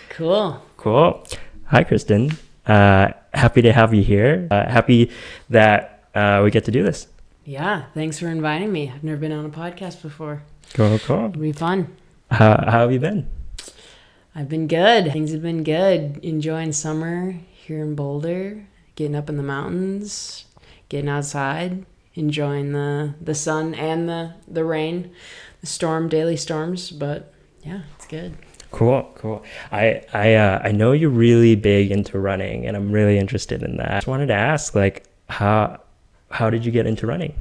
Cool. Cool. Hi, Kristen. Happy to have you here. Happy that we get to do this. Yeah, thanks for inviting me. I've never been on a podcast before. Cool. It'll be fun. How have you been? I've been good. Things have been good. Enjoying summer here in Boulder, getting up in the mountains, getting outside, enjoying the sun and the rain, the daily storms, but yeah, it's good. Cool. I know you're really big into running, and I'm really interested in that. I just wanted to ask, like, how did you get into running?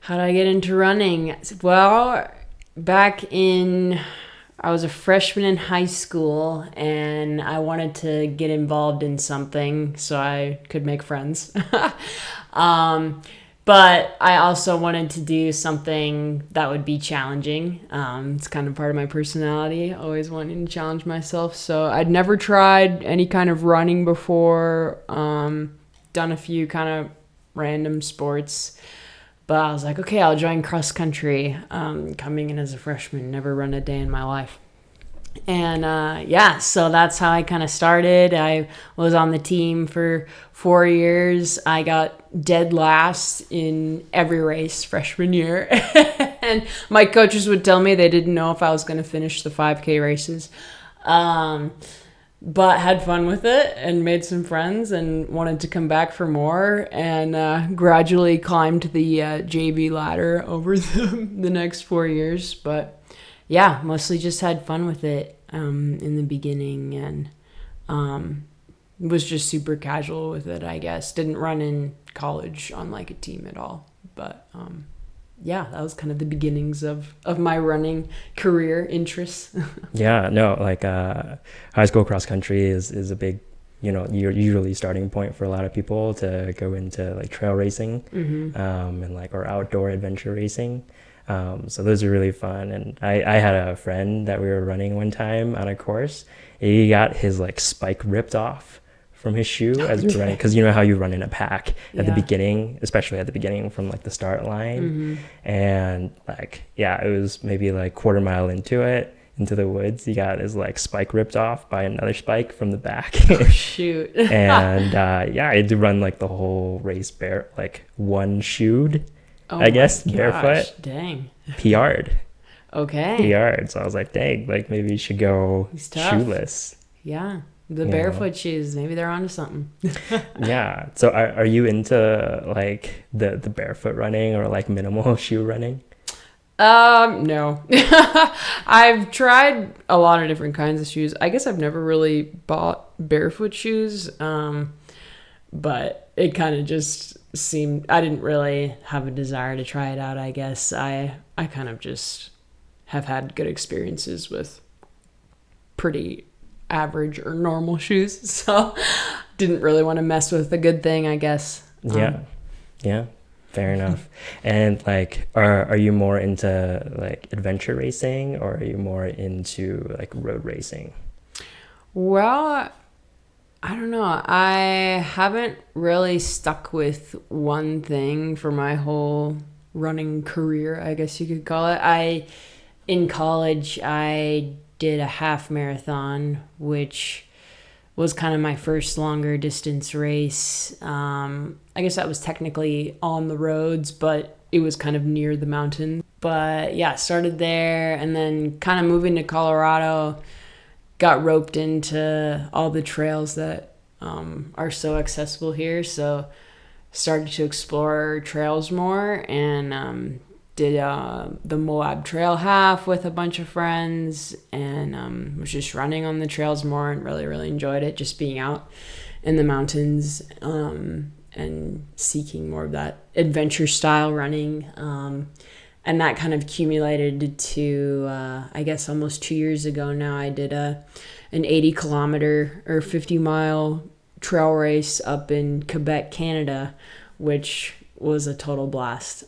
How did I get into running? Well, I was a freshman in high school, and I wanted to get involved in something so I could make friends. But I also wanted to do something that would be challenging. It's kind of part of my personality, always wanting to challenge myself. So I'd never tried any kind of running before, done a few kind of random sports. But I was like, okay, I'll join cross country. Coming in as a freshman, never run a day in my life. And so that's how I kind of started. I was on the team for 4 years. I got dead last in every race freshman year. And my coaches would tell me they didn't know if I was going to finish the 5K races. But had fun with it and made some friends and wanted to come back for more, and gradually climbed the JV ladder over the next 4 years. But yeah, mostly just had fun with it in the beginning, and was just super casual with it, I guess. Didn't run in college on like a team at all. But yeah, that was kind of the beginnings of my running career interests. Yeah, no, like high school cross country is a big, usually starting point for a lot of people to go into like trail racing, and like or outdoor adventure racing. So those are really fun. And I had a friend that we were running one time on a course. He got his like spike ripped off from his shoe as we were running, because you know how you run in a pack at the beginning, especially at the beginning from like the start line. And like, yeah, it was maybe like quarter mile into the woods. He got his like spike ripped off by another spike from the back. Oh, shoot. And I had to run like the whole race one shoed. Oh, I guess my gosh, barefoot. dang. PR'd. Okay. PR'd. So I was like, dang, like maybe you should go shoeless. Yeah. The barefoot shoes, maybe they're onto something. Yeah. So are you into like the barefoot running or like minimal shoe running? No. I've tried a lot of different kinds of shoes. I guess I've never really bought barefoot shoes. But it kind of just seemed, I didn't really have a desire to try it out, I guess. I kind of just have had good experiences with pretty average or normal shoes, so didn't really want to mess with a good thing, I guess. Yeah, fair enough. And like, are you more into like adventure racing, or are you more into like road racing? Well, I don't know. I haven't really stuck with one thing for my whole running career, I guess you could call it. In college, I did a half marathon, which was kind of my first longer distance race. I guess that was technically on the roads, but it was kind of near the mountain. But yeah, started there, and then kind of moving to Colorado, got roped into all the trails that are so accessible here. So started to explore trails more, and did the Moab Trail half with a bunch of friends, and was just running on the trails more and really, really enjoyed it, just being out in the mountains and seeking more of that adventure style running. And that kind of accumulated to, I guess almost 2 years ago now, I did an 80 kilometer or 50 mile trail race up in Quebec, Canada, which was a total blast.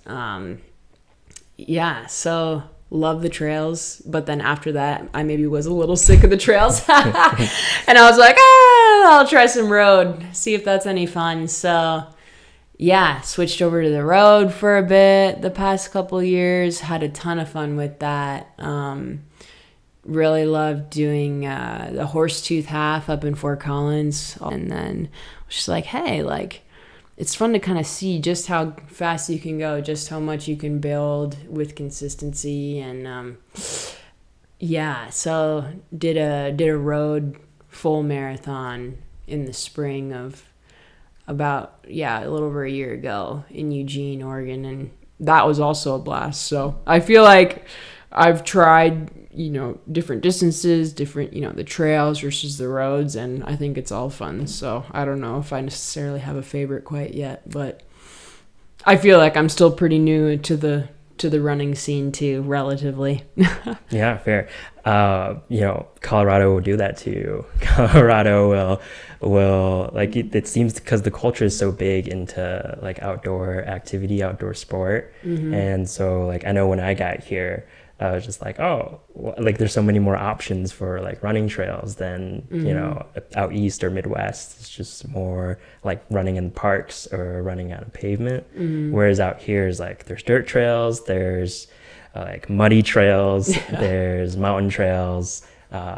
So love the trails, but then after that I maybe was a little sick of the trails and I was like, I'll try some road, see if that's any fun. So yeah, switched over to the road for a bit the past couple years, had a ton of fun with that. really loved doing the Horsetooth Half up in Fort Collins. And then was just like, hey, like, it's fun to kind of see just how fast you can go, just how much you can build with consistency. And yeah, so did a road full marathon in the spring of about, a little over a year ago in Eugene, Oregon. And that was also a blast. So I feel like I've tried, different distances, different, the trails versus the roads, and I think it's all fun. So I don't know if I necessarily have a favorite quite yet, but I feel like I'm still pretty new to the running scene too, relatively. Yeah, fair. Colorado will do that too. Colorado will like it seems because the culture is so big into like outdoor activity, outdoor sport. And so like I know when I got here, I was just like, like there's so many more options for like running trails than out east or Midwest. It's just more like running in parks or running on a pavement. Whereas out here is like there's dirt trails, there's like muddy trails, there's mountain trails,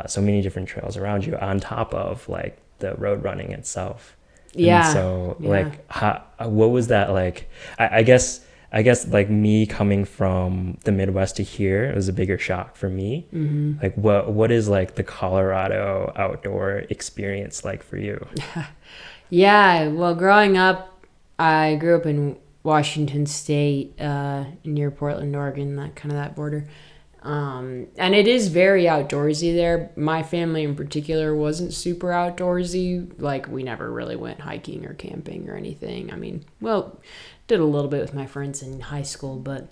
so many different trails around you on top of like the road running itself. Yeah. And so like what was that like? I guess like me coming from the Midwest to here, it was a bigger shock for me. Like what is like the Colorado outdoor experience like for you? Yeah, well, growing up, I grew up in Washington State, near Portland, Oregon, that border. And it is very outdoorsy there. My family in particular wasn't super outdoorsy. Like, we never really went hiking or camping or anything. I mean, well, did a little bit with my friends in high school, but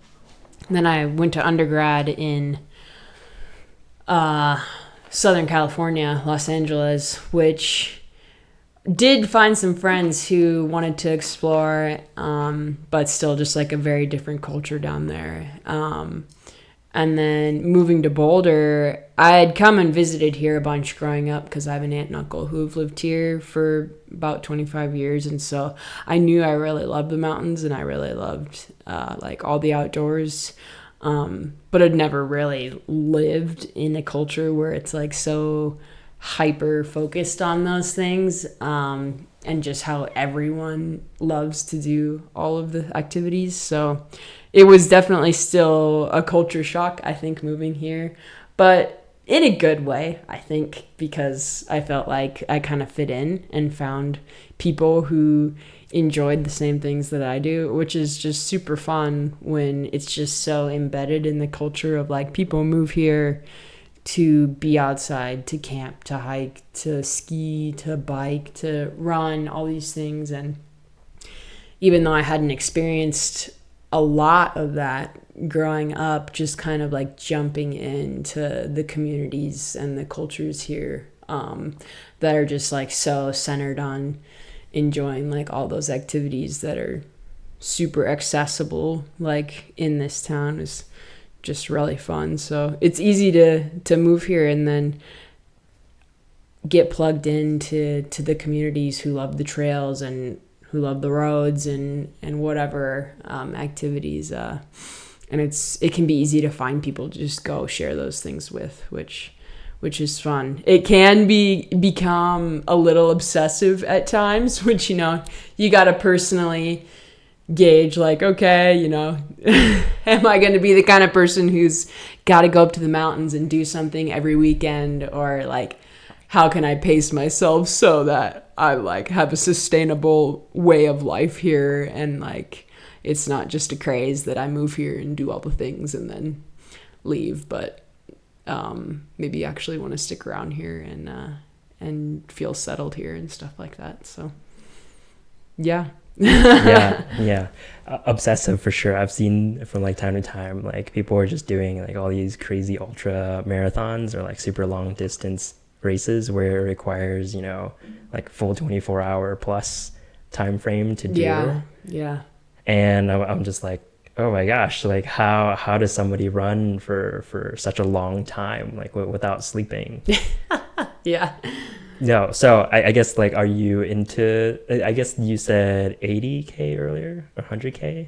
then I went to undergrad in Southern California, Los Angeles, which did find some friends who wanted to explore, but still just like a very different culture down there. And then moving to Boulder, I had come and visited here a bunch growing up because I have an aunt and uncle who've lived here for about 25 years. And so I knew I really loved the mountains and I really loved like all the outdoors. But I'd never really lived in a culture where it's like so hyper focused on those things. And just how everyone loves to do all of the activities. So it was definitely still a culture shock, I think, moving here, but in a good way, I think, because I felt like I kind of fit in and found people who enjoyed the same things that I do, which is just super fun when it's just so embedded in the culture of like people move here to be outside, to camp, to hike, to ski, to bike, to run, all these things. And even though I hadn't experienced a lot of that growing up, just kind of like jumping into the communities and the cultures here that are just like so centered on enjoying like all those activities that are super accessible like in this town is just really fun. So it's easy to move here and then get plugged into the communities who love the trails and who love the roads and whatever activities. And it can be easy to find people to just go share those things with, which is fun. It can become a little obsessive at times, which, you got to personally gauge like, okay, am I going to be the kind of person who's got to go up to the mountains and do something every weekend, or like, how can I pace myself so that I like have a sustainable way of life here and like it's not just a craze that I move here and do all the things and then leave, but maybe actually want to stick around here and feel settled here and stuff like that. So yeah. yeah. Obsessive for sure. I've seen from like time to time like people are just doing like all these crazy ultra marathons or like super long distance races where it requires like full 24-hour plus time frame to do. Yeah. And I'm just like, oh my gosh, like how does somebody run for such a long time like without sleeping? Yeah. No, so I guess like, are you into, I guess you said 80K earlier or 100K?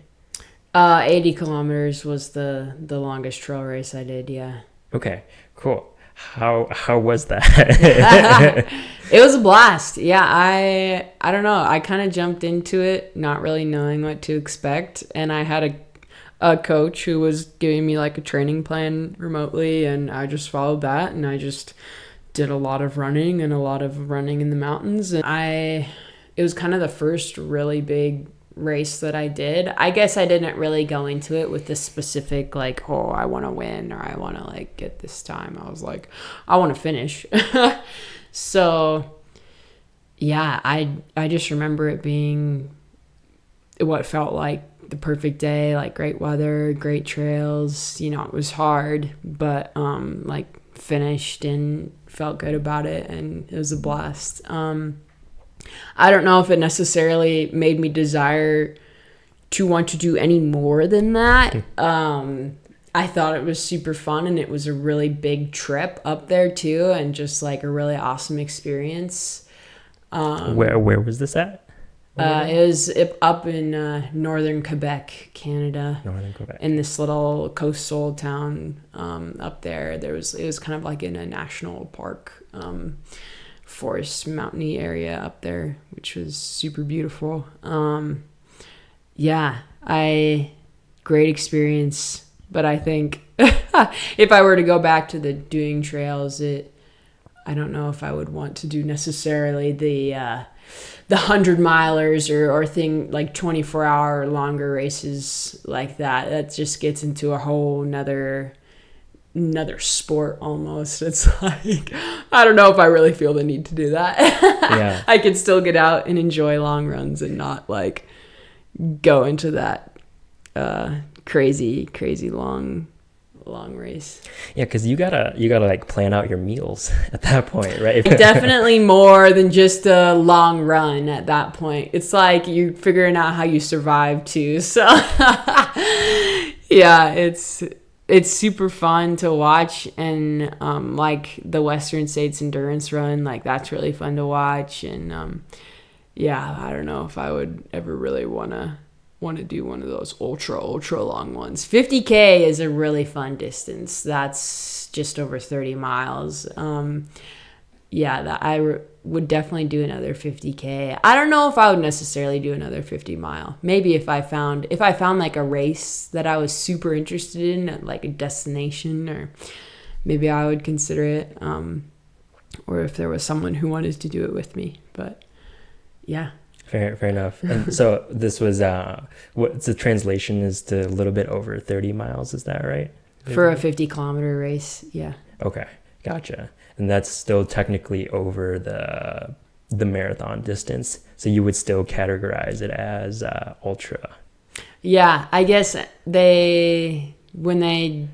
80 kilometers was the longest trail race I did. Yeah. Okay, cool. how was that? It was a blast. Yeah, I don't know. I kind of jumped into it not really knowing what to expect, and I had a coach who was giving me like a training plan remotely, and I just followed that, and I just did a lot of running and a lot of running in the mountains. And it was kind of the first really big race that I did. I guess I didn't really go into it with the specific like, oh, I want to win or I want to like get this time. I was like, I want to finish. So yeah, I just remember it being what felt like the perfect day, like great weather, great trails. You know, it was hard, but like finished and felt good about it, and it was a blast. I don't know if it necessarily made me desire to want to do any more than that. I thought it was super fun, and it was a really big trip up there too, and just like a really awesome experience. Where was this at? It was up in northern Quebec, Canada. Northern Quebec. In this little coastal town up there. It was kind of like in a national park, forest mountainy area up there, which was super beautiful. Yeah, great experience. But I think if I were to go back to the doing trails, I don't know if I would want to do necessarily the 100-milers or thing like 24-hour longer races like that. That just gets into a whole another sport almost. It's like, I don't know if I really feel the need to do that. Yeah. I could still get out and enjoy long runs and not like go into that crazy long race. Yeah, because you gotta like plan out your meals at that point, right? Definitely more than just a long run at that point. It's like you're figuring out how you survive too. So yeah, it's super fun to watch, and like the Western States Endurance Run, like that's really fun to watch. And yeah, I don't know if I would ever really want to do one of those ultra long ones. 50K is a really fun distance. That's just over 30 miles. Yeah, I would definitely do another 50K. I don't know if I would necessarily do another 50-mile. Maybe if I found like a race that I was super interested in, like a destination, or maybe I would consider it. Or if there was someone who wanted to do it with me. But yeah. Fair enough. And so this was what the translation is to a little bit over 30 miles. Is that right? For a 50-kilometer race, yeah. Okay, gotcha. And that's still technically over the marathon distance, so you would still categorize it as ultra. Yeah, I guess when they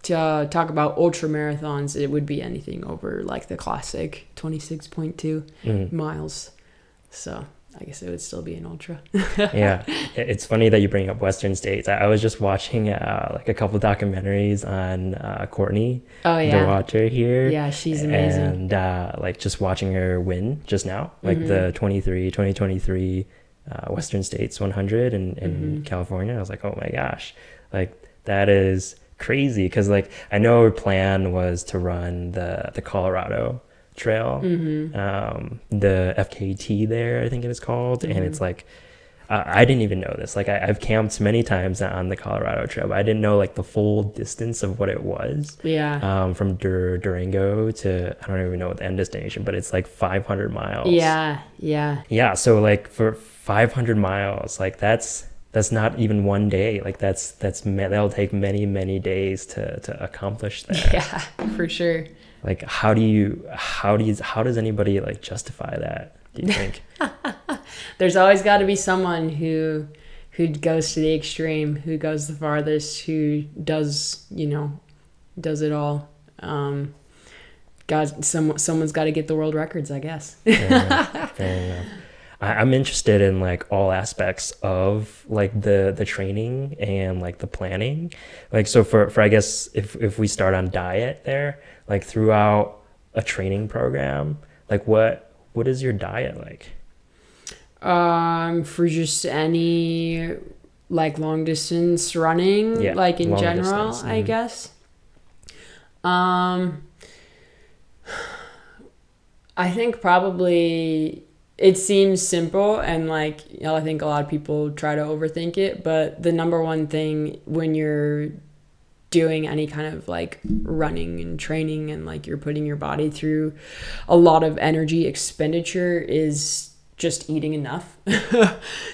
talk about ultra marathons, it would be anything over like the classic 26.2 miles. So I guess it would still be an ultra. Yeah, it's funny that you bring up Western States. I was just watching like a couple documentaries on Courtney, the watcher here. Yeah, she's amazing. And like just watching her win just now, like the 2023 Western States 100 in California. I was like, oh my gosh, like that is crazy. Because like I know her plan was to run the Colorado trail, the FKT there, I think it is called. And it's like I didn't even know this. Like I've camped many times on the Colorado trail, but I didn't know like the full distance of what it was. From Durango to, I don't even know what the end destination, but it's like 500 miles. Yeah, so like for 500 miles, like that's not even one day. Like that'll take many days to accomplish that. Yeah, for sure. Like how does anybody like justify that, do you think? There's always got to be someone who goes to the extreme, who goes the farthest, who does it all. Someone's got to get the world records, I guess. Fair enough. I'm interested in like all aspects of like the training and like the planning. Like so for I guess if we start on diet there, like throughout a training program, like what is your diet like? For just any like long distance running, like in general, distance. I guess. I think probably it seems simple, and like, you know, I think a lot of people try to overthink it, but the number one thing when you're doing any kind of like running and training and like you're putting your body through a lot of energy expenditure is just eating enough.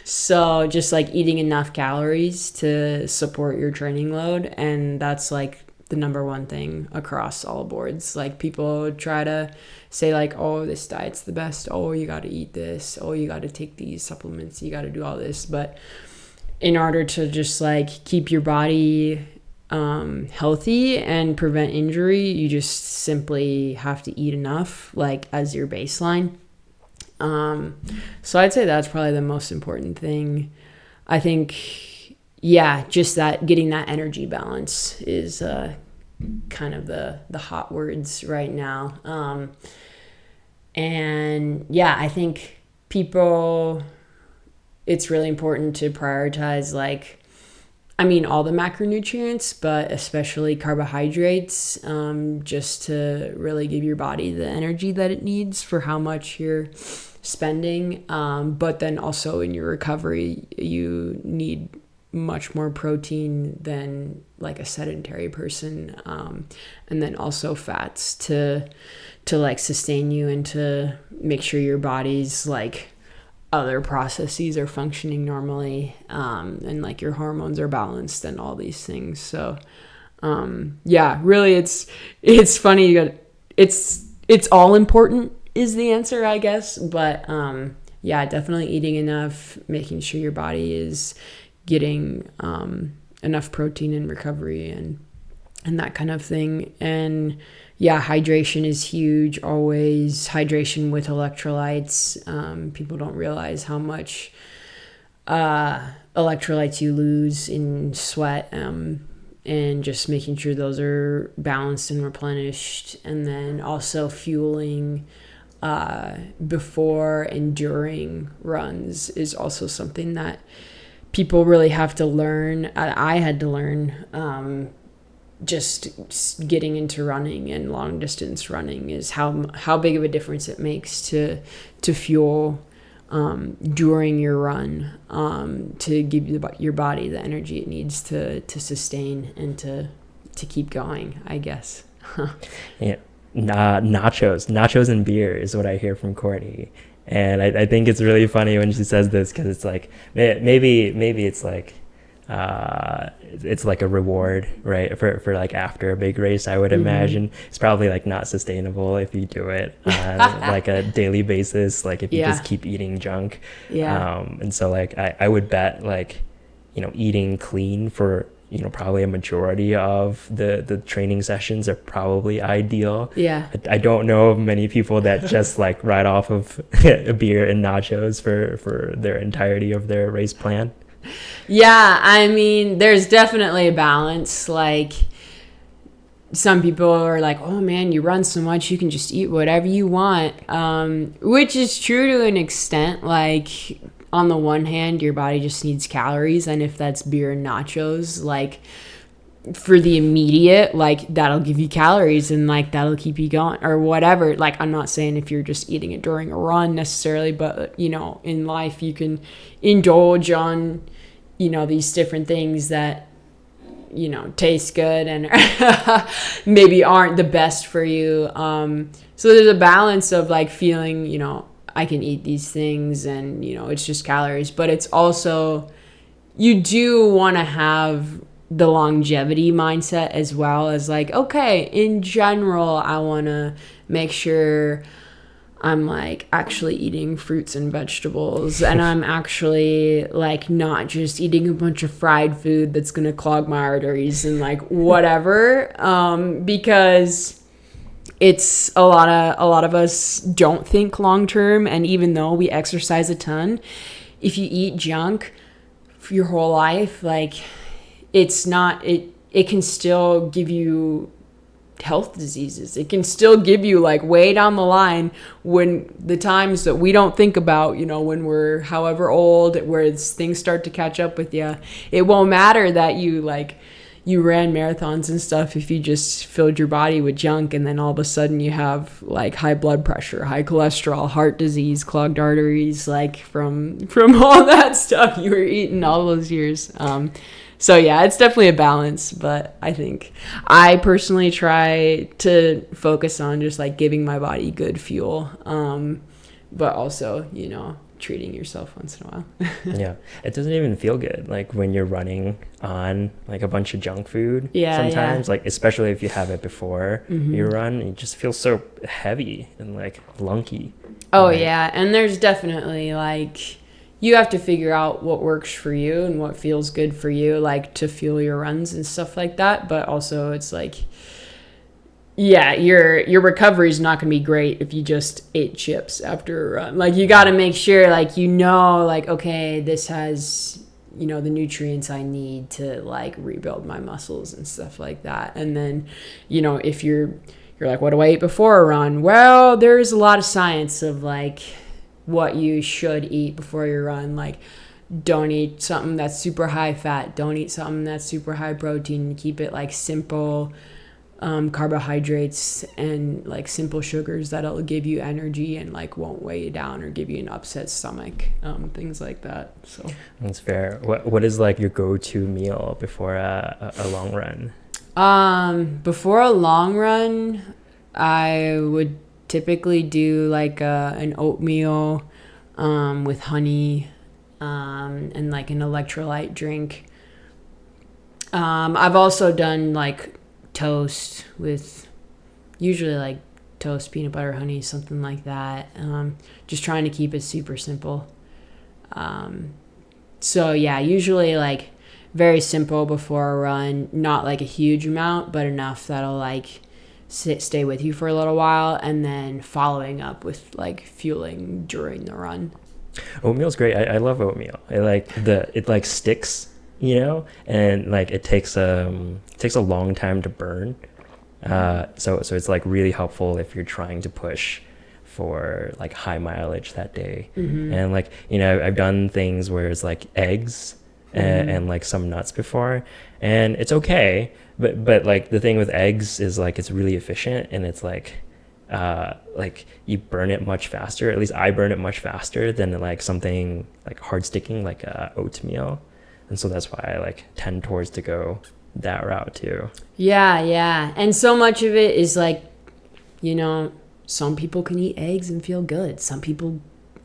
So just like eating enough calories to support your training load, and that's like the number one thing across all boards. Like people try to say like, oh, this diet's the best, oh, you got to eat this, oh, you got to take these supplements, you got to do all this, but in order to just like keep your body healthy and prevent injury, you just simply have to eat enough, like as your baseline. So I'd say that's probably the most important thing. I think, yeah, just that getting that energy balance is kind of the hot words right now. And yeah, I think people, it's really important to prioritize like, I mean, all the macronutrients, but especially carbohydrates, just to really give your body the energy that it needs for how much you're spending. But then also in your recovery, you need much more protein than like a sedentary person. And then also fats to like sustain you and to make sure your body's like other processes are functioning normally, and like your hormones are balanced and all these things. So yeah, really it's funny, it's all important is the answer, I guess, but yeah, definitely eating enough, making sure your body is getting enough protein and recovery and that kind of thing. And yeah, hydration is huge, always. Hydration with electrolytes. People don't realize how much electrolytes you lose in sweat, and just making sure those are balanced and replenished. And then also fueling before and during runs is also something that people really have to learn. I had to learn. Just getting into running and long distance running is how big of a difference it makes to fuel during your run, to give your body the energy it needs to sustain and to keep going, I guess. Yeah, nachos and beer is what I hear from Courtney, and I think it's really funny when she says this, because it's like maybe it's like it's like a reward, right, for like after a big race. I would imagine it's probably like not sustainable if you do it on like a daily basis, like if you just keep eating junk. And so like I would bet like, you know, eating clean for, you know, probably a majority of the training sessions are probably ideal. I don't know of many people that just like ride off of a beer and nachos for their entirety of their race plan. Yeah, I mean, there's definitely a balance. Like, some people are like, oh man, you run so much, you can just eat whatever you want, which is true to an extent. Like, on the one hand, your body just needs calories, and if that's beer and nachos, like, for the immediate, like, that'll give you calories and like that'll keep you going or whatever. Like, I'm not saying if you're just eating it during a run necessarily, but you know, in life you can indulge on, you know, these different things that, you know, taste good and maybe aren't the best for you. So there's a balance of like feeling, you know, I can eat these things and, you know, it's just calories, but it's also, you do want to have the longevity mindset as well, as like, okay, in general, I want to make sure I'm like actually eating fruits and vegetables, and I'm actually like not just eating a bunch of fried food that's going to clog my arteries and like whatever, because it's a lot of us don't think long term. And even though we exercise a ton, if you eat junk for your whole life, like, it's not, it can still give you health diseases. It can still give you like way down the line, when the times that we don't think about, you know, when we're however old, where things start to catch up with you, it won't matter that you like, you ran marathons and stuff if you just filled your body with junk, and then all of a sudden you have like high blood pressure, high cholesterol, heart disease, clogged arteries, like from all that stuff you were eating all those years. So yeah, it's definitely a balance, but I think I personally try to focus on just like giving my body good fuel, but also, you know, treating yourself once in a while. Yeah, it doesn't even feel good like when you're running on like a bunch of junk food. Sometimes like especially if you have it before you run, you just feel so heavy and like lunky. Oh yeah, and there's definitely like you have to figure out what works for you and what feels good for you, like to fuel your runs and stuff like that. But also it's like, yeah, your recovery is not going to be great if you just ate chips after a run. Like you got to make sure like, you know, like, okay, this has, you know, the nutrients I need to like rebuild my muscles and stuff like that. And then, you know, if you're like, what do I eat before a run? Well, there's a lot of science of like what you should eat before you run. Like, don't eat something that's super high fat. Don't eat something that's super high protein. Keep it like simple carbohydrates and like simple sugars that'll give you energy and like won't weigh you down or give you an upset stomach, things like that. So that's fair. What is like your go-to meal before a long run? Before a long run, I would typically do like an oatmeal with honey and like an electrolyte drink. I've also done like toast with usually like toast, peanut butter, honey, something like that. Just trying to keep it super simple. So yeah, usually like very simple before a run, not like a huge amount, but enough that'll like stay with you for a little while, and then following up with like fueling during the run. Oatmeal's great. I love oatmeal. It like sticks, you know, and like it takes a long time to burn. So it's like really helpful if you're trying to push for like high mileage that day. And like, you know, I've done things where it's like eggs and like some nuts before, and it's okay, but like the thing with eggs is like it's really efficient, and it's like you burn it much faster. At least I burn it much faster than like something like hard sticking like oatmeal. And so that's why I like tend towards to go that route too. Yeah. And so much of it is like, you know, some people can eat eggs and feel good. Some people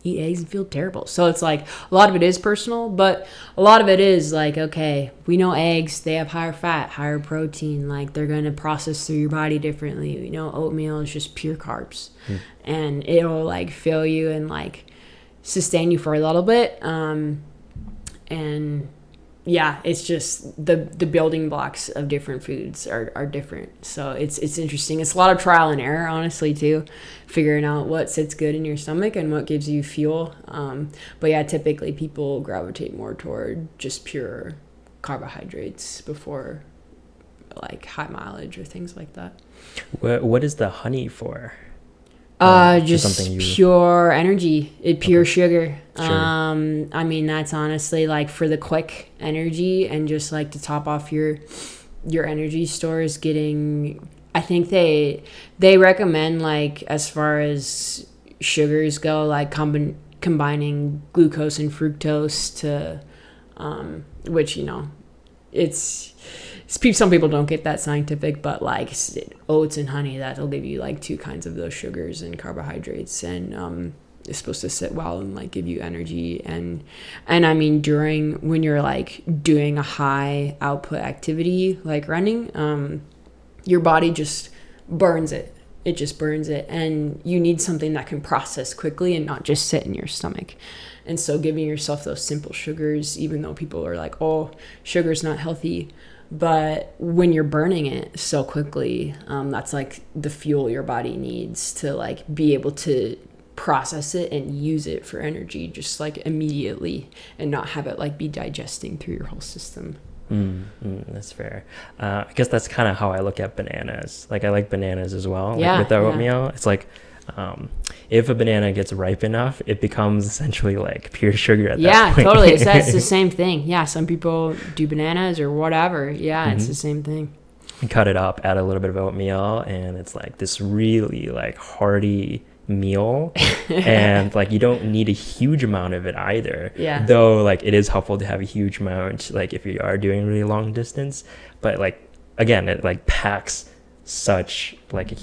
eat eggs and feel terrible. So it's like a lot of it is personal, but a lot of it is like, okay, we know eggs, they have higher fat, higher protein, like they're going to process through your body differently. You know, oatmeal is just pure carbs and it'll like fill you and like sustain you for a little bit. And yeah, it's just the building blocks of different foods are different. So it's interesting. It's a lot of trial and error, honestly, too, figuring out what sits good in your stomach and what gives you fuel. But yeah, typically people gravitate more toward just pure carbohydrates before like high mileage or things like that. What is the honey for? Just pure energy, pure sugar. Sure. I mean, that's honestly like for the quick energy and just like to top off your energy stores. I think they recommend like as far as sugars go, like combining glucose and fructose to, which, you know, some people don't get that scientific, but like oats and honey, that'll give you like two kinds of those sugars and carbohydrates, and it's supposed to sit well and like give you energy. And I mean, when you're like doing a high output activity like running, your body just burns it. It just burns it, and you need something that can process quickly and not just sit in your stomach. And so giving yourself those simple sugars, even though people are like, oh, sugar's not healthy, but when you're burning it so quickly, that's like the fuel your body needs to like be able to process it and use it for energy just like immediately, and not have it like be digesting through your whole system. That's fair. I guess that's kind of how I look at bananas. Like I like bananas as well. Yeah, like with the oatmeal, it's like If a banana gets ripe enough, it becomes essentially like pure sugar at that Yeah, point. totally. It's the same thing. Yeah, some people do bananas or whatever. Yeah, it's the same thing. Cut it up, add a little bit of oatmeal, and it's like this really like hearty meal. And like you don't need a huge amount of it either. Yeah. Though like it is helpful to have a huge amount, like if you are doing really long distance. But like again, it like packs such like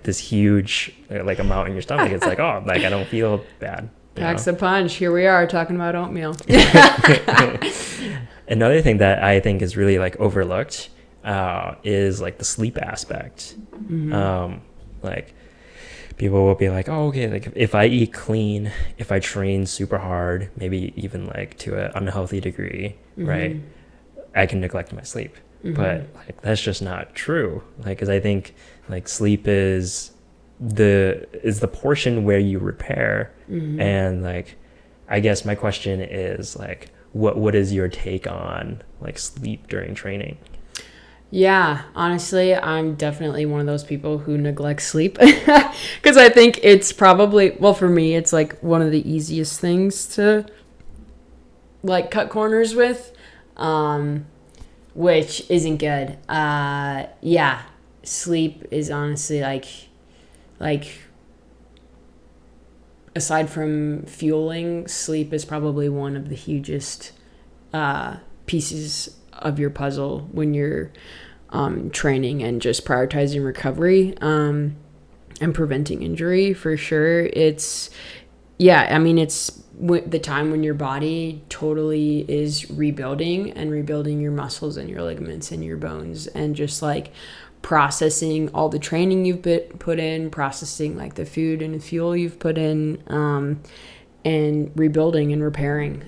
this huge like amount in your stomach. It's like, oh, like I don't feel bad. Packs a punch. Here we are talking about oatmeal. Another thing that I think is really like overlooked is like the sleep aspect. Like people will be like, oh, okay, like if I eat clean, if I train super hard, maybe even like to an unhealthy degree, right, I can neglect my sleep. But like that's just not true. Like, because I think like sleep is the portion where you repair. And like I guess my question is like, what is your take on like sleep during training? Yeah, honestly, I'm definitely one of those people who neglect sleep because I think it's probably, well, for me, it's like one of the easiest things to like cut corners with, which isn't good. Yeah, sleep is honestly like aside from fueling, sleep is probably one of the hugest pieces of your puzzle when you're training and just prioritizing recovery and preventing injury for sure. It's the time when your body totally is rebuilding your muscles and your ligaments and your bones, and just like processing all the training you've put in, processing like the food and the fuel you've put in, and rebuilding and repairing.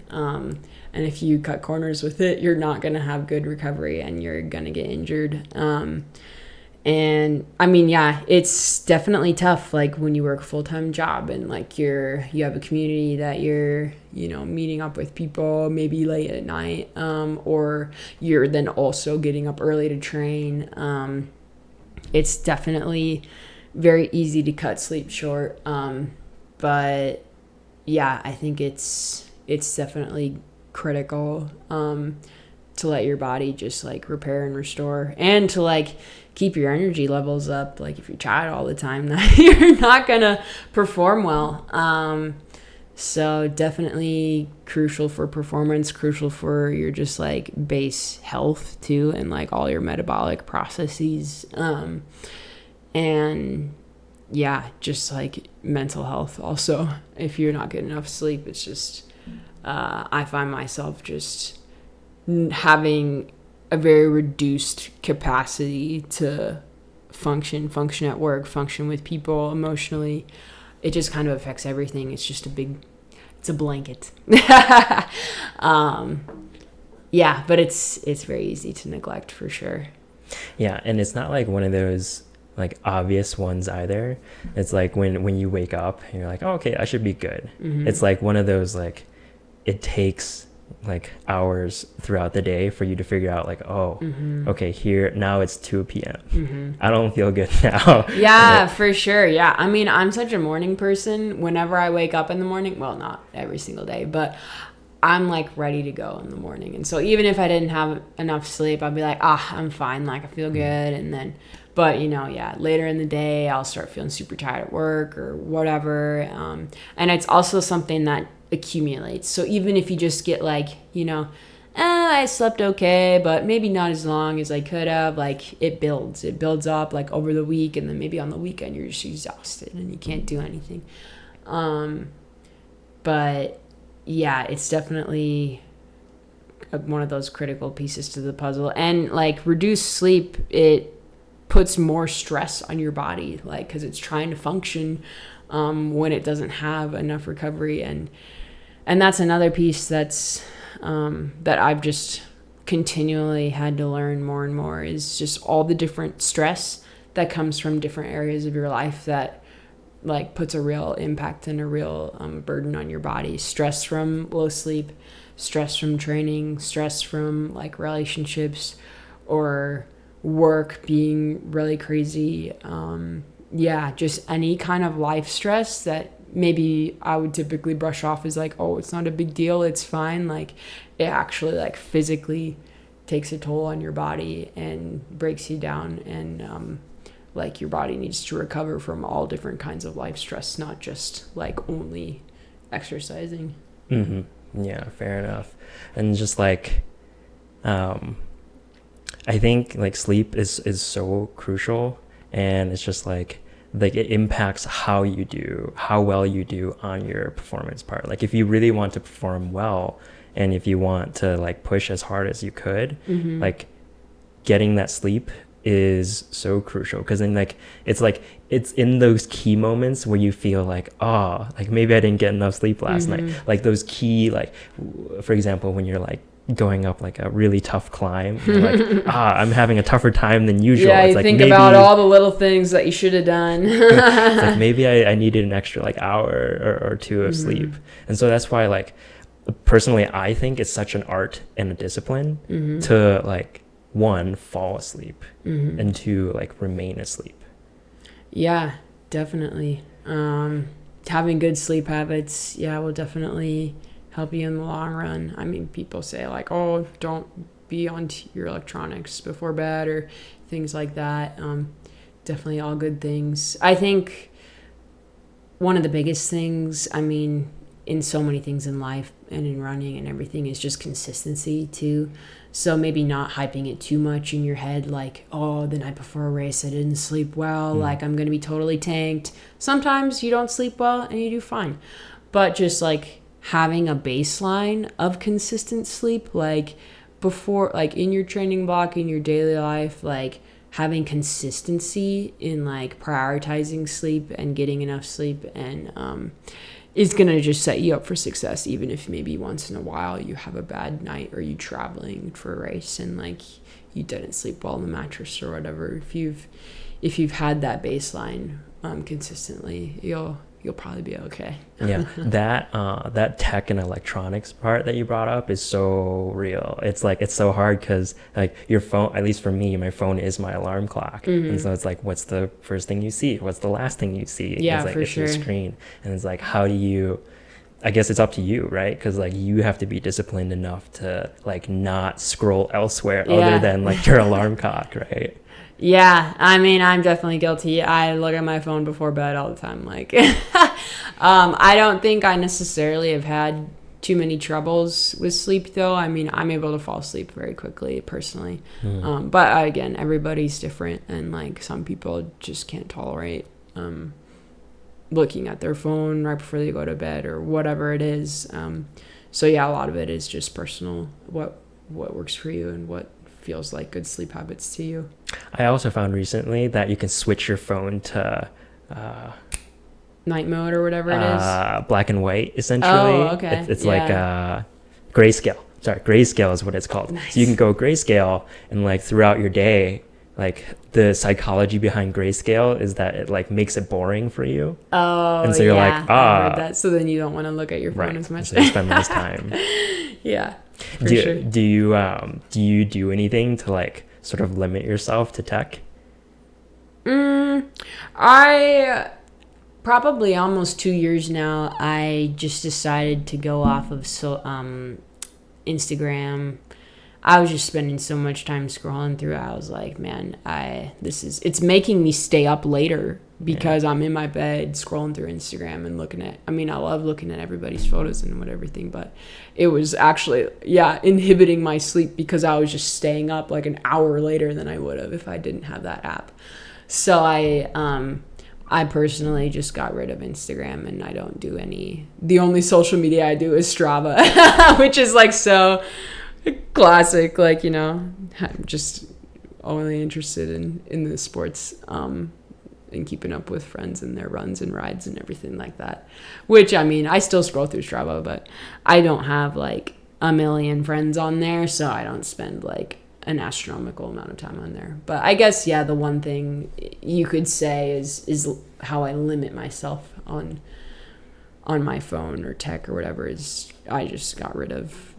And if you cut corners with it, you're not going to have good recovery and you're going to get injured. And I mean, yeah, it's definitely tough. Like when you work a full-time job and like you have a community that you're, meeting up with people maybe late at night, or you're then also getting up early to train. It's definitely very easy to cut sleep short. But yeah, I think it's definitely critical to let your body just like repair and restore, and to like keep your energy levels up. Like if you're tired all the time, that you're not gonna perform well. So definitely crucial for performance, crucial for your just like base health too, and like all your metabolic processes, and yeah, just like mental health also. If you're not getting enough sleep, it's just I find myself just having a very reduced capacity to function at work, function with people emotionally. It just kind of affects everything. It's just it's a blanket. Yeah, but it's very easy to neglect for sure. Yeah, and it's not like one of those like obvious ones either. It's like when you wake up and you're like, oh, okay, I should be good. It's like one of those like it takes like hours throughout the day for you to figure out like, oh, okay, here now it's 2 p.m. I don't feel good now. Yeah, for sure. Yeah, I mean, I'm such a morning person. Whenever I wake up in the morning, well, not every single day, but I'm like ready to go in the morning. And so even if I didn't have enough sleep, I'd be like, I'm fine, like I feel good. And then but later in the day I'll start feeling super tired at work or whatever, and it's also something that accumulates. So even if you just get like, I slept okay, but maybe not as long as I could have, like it builds up like over the week, and then maybe on the weekend you're just exhausted and you can't do anything. But yeah, it's definitely one of those critical pieces to the puzzle. And like reduced sleep, it puts more stress on your body, like because it's trying to function when it doesn't have enough recovery. And that's another piece that's that I've just continually had to learn more and more, is just all the different stress that comes from different areas of your life that like puts a real impact and a real burden on your body. Stress from low sleep, stress from training, stress from like relationships or work being really crazy, yeah, just any kind of life stress that maybe I would typically brush off as like, oh, it's not a big deal, it's fine. Like, it actually like physically takes a toll on your body and breaks you down. And like your body needs to recover from all different kinds of life stress, not just like only exercising. Yeah, fair enough. And just like, I think like sleep is so crucial, and it's just like it impacts how well you do on your performance part. Like if you really want to perform well, and if you want to like push as hard as you could, like getting that sleep is so crucial, because then like it's in those key moments where you feel like, oh, like maybe I didn't get enough sleep last night. Like those key, like for example, when you're like going up like a really tough climb, you're like, I'm having a tougher time than usual. Yeah, it's you like think maybe, about all the little things that you should have done. it's like maybe I needed an extra like hour or two of sleep. And so that's why, like, personally, I think it's such an art and a discipline to like, one, fall asleep, and two, like remain asleep. Yeah, definitely. Having good sleep habits, yeah, will definitely help you in the long run. I mean, people say like, oh, don't be on your electronics before bed or things like that. Definitely all good things. I think one of the biggest things, I mean, in so many things in life and in running and everything, is just consistency too. So maybe not hyping it too much in your head, like, oh, the night before a race I didn't sleep well, like I'm gonna be totally tanked. Sometimes you don't sleep well and you do fine, but just like having a baseline of consistent sleep, like before, like in your training block, in your daily life, like having consistency in like prioritizing sleep and getting enough sleep, and is going to just set you up for success, even if maybe once in a while you have a bad night or you traveling for a race and like you didn't sleep well on the mattress or whatever. If you've had that baseline consistently, you'll probably be okay. Yeah, that tech and electronics part that you brought up is so real. It's like, it's so hard because like your phone, at least for me, my phone is my alarm clock, and so it's like, what's the first thing you see? What's the last thing you see? Yeah, it's like, for it's your sure. screen, and it's like, how do you? I guess it's up to you, right? Because like you have to be disciplined enough to like not scroll elsewhere other than like your alarm clock, right? Yeah, I mean, I'm definitely guilty. I look at my phone before bed all the time. Like, I don't think I necessarily have had too many troubles with sleep, though. I mean, I'm able to fall asleep very quickly, personally. But again, everybody's different, and like some people just can't tolerate looking at their phone right before they go to bed or whatever it is. So yeah, a lot of it is just personal. What works for you and what feels like good sleep habits to you. I also found recently that you can switch your phone to night mode or whatever it is. Black and white, essentially. Oh, okay. It's like grayscale. Sorry, grayscale is what it's called. Nice. So you can go grayscale, and like throughout your day, like the psychology behind grayscale is that it like makes it boring for you. Oh, and so you're like, I heard that. So then you don't want to look at your phone right, as much. so you spend less time. Yeah, for do, sure. do you do anything to like sort of limit yourself to tech? I probably almost 2 years now, I just decided to go off of Instagram. I was just spending so much time scrolling through. I was like, man, it's making me stay up later because I'm in my bed scrolling through Instagram and I love looking at everybody's photos and everything, but it was actually, inhibiting my sleep because I was just staying up like an hour later than I would have if I didn't have that app. So I personally just got rid of Instagram, and I don't do the only social media I do is Strava, which is like so classic, like, I'm just only interested in the sports, and keeping up with friends and their runs and rides and everything like that, which, I mean, I still scroll through Strava, but I don't have like a million friends on there, so I don't spend like an astronomical amount of time on there. But I guess, the one thing you could say is how I limit myself on my phone or tech or whatever is I just got rid of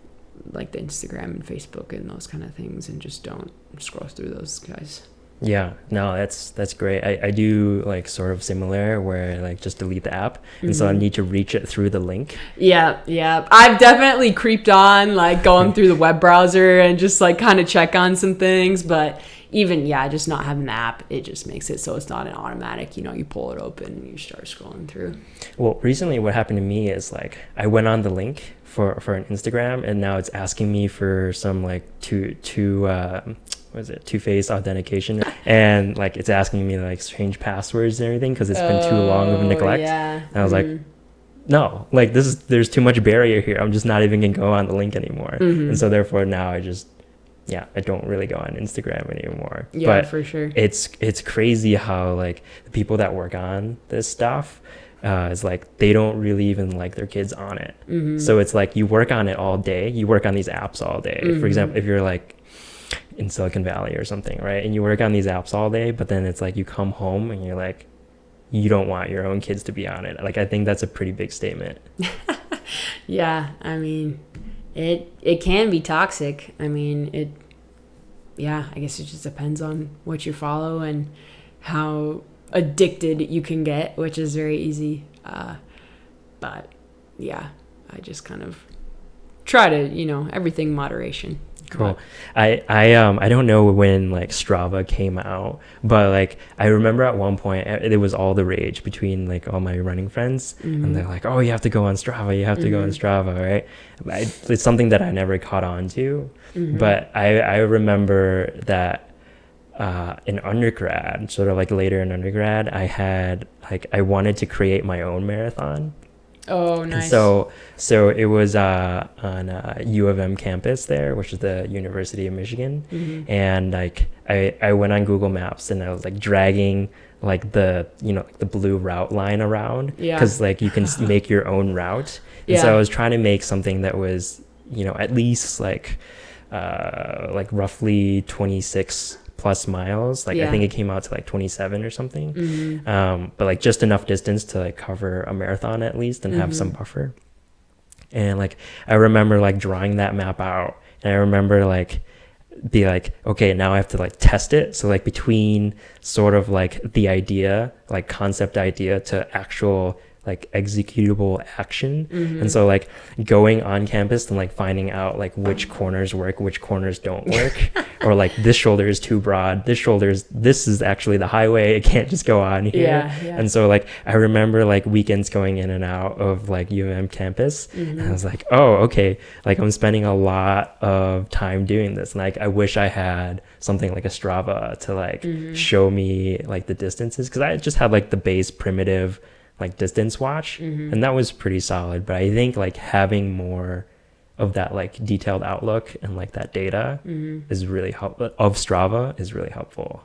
like the Instagram and Facebook and those kind of things, and just don't scroll through those guys. Yeah, no, that's great. I do like sort of similar where I like just delete the app and so I need to reach it through the link. Yeah. I've definitely creeped on, like going through the web browser and just like kind of check on some things. But even, yeah, just not having the app, it just makes it so it's not an automatic, you pull it open and you start scrolling through. Well, recently what happened to me is like I went on the link for an Instagram and now it's asking me for some like what is it, two-phase authentication, and like it's asking me like strange passwords and everything because it's been too long of a neglect. Yeah. And I was like, no, like there's too much barrier here. I'm just not even gonna go on the link anymore. And so therefore now I don't really go on Instagram anymore. Yeah, But for sure. it's crazy how like the people that work on this stuff is like they don't really even like their kids on it. So it's like you work on it all day. You work on these apps all day. For example, if you're like in Silicon Valley or something, right? And you work on these apps all day, but then it's like you come home and you're like, you don't want your own kids to be on it. Like I think that's a pretty big statement. Yeah, I mean, it can be toxic. I mean, I guess it just depends on what you follow and how addicted you can get, which is very easy. But yeah, I just kind of try to, everything moderation. Cool. I don't know when like Strava came out, but like I remember at one point it was all the rage between like all my running friends, and they're like, "Oh, you have to go on Strava. You have to go on Strava, right?" It's something that I never caught on to, but I remember that in undergrad, sort of like later in undergrad, I wanted to create my own marathon. Oh, And nice. so it was on U of M campus there, which is the University of Michigan. And like I went on Google Maps and I was like dragging like the like the blue route line around because like you can make your own route. And so I was trying to make something that was at least like roughly 26 plus miles. Like I think it came out to like 27 or something. But like just enough distance to like cover a marathon at least and have some buffer. And like I remember like drawing that map out, and I remember like be like, okay, now I have to like test it. So like between sort of like the idea, like concept idea to actual like executable action. And so like going on campus and like finding out like which corners work, which corners don't work, or like this shoulder is too broad, this is actually the highway, it can't just go on here. And so like I remember like weekends going in and out of like UM campus, and I was like, oh, okay, like I'm spending a lot of time doing this, and like I wish I had something like a Strava to like show me like the distances, because I just had like the base primitive like distance watch, and that was pretty solid. But I think like having more of that like detailed outlook and like that data is really helpful. Of Strava is really helpful.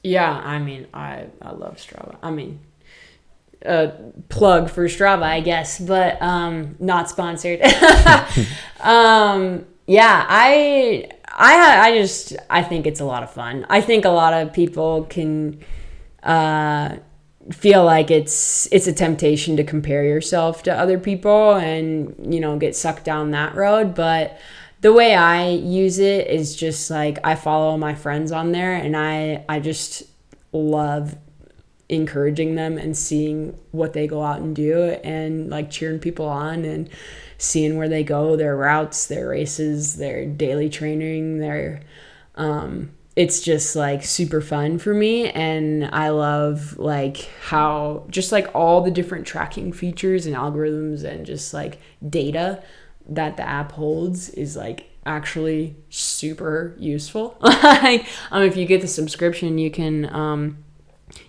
Yeah, I mean, I love Strava. I mean, plug for Strava, I guess, but not sponsored. Yeah, I think it's a lot of fun. I think a lot of people can feel like it's a temptation to compare yourself to other people and get sucked down that road. But the way I use it is just like I follow my friends on there, and I just love encouraging them and seeing what they go out and do, and like cheering people on and seeing where they go, their routes, their races, their daily training, their it's just like super fun for me. And I love like how just like all the different tracking features and algorithms and just like data that the app holds is like actually super useful. Like if you get the subscription, you can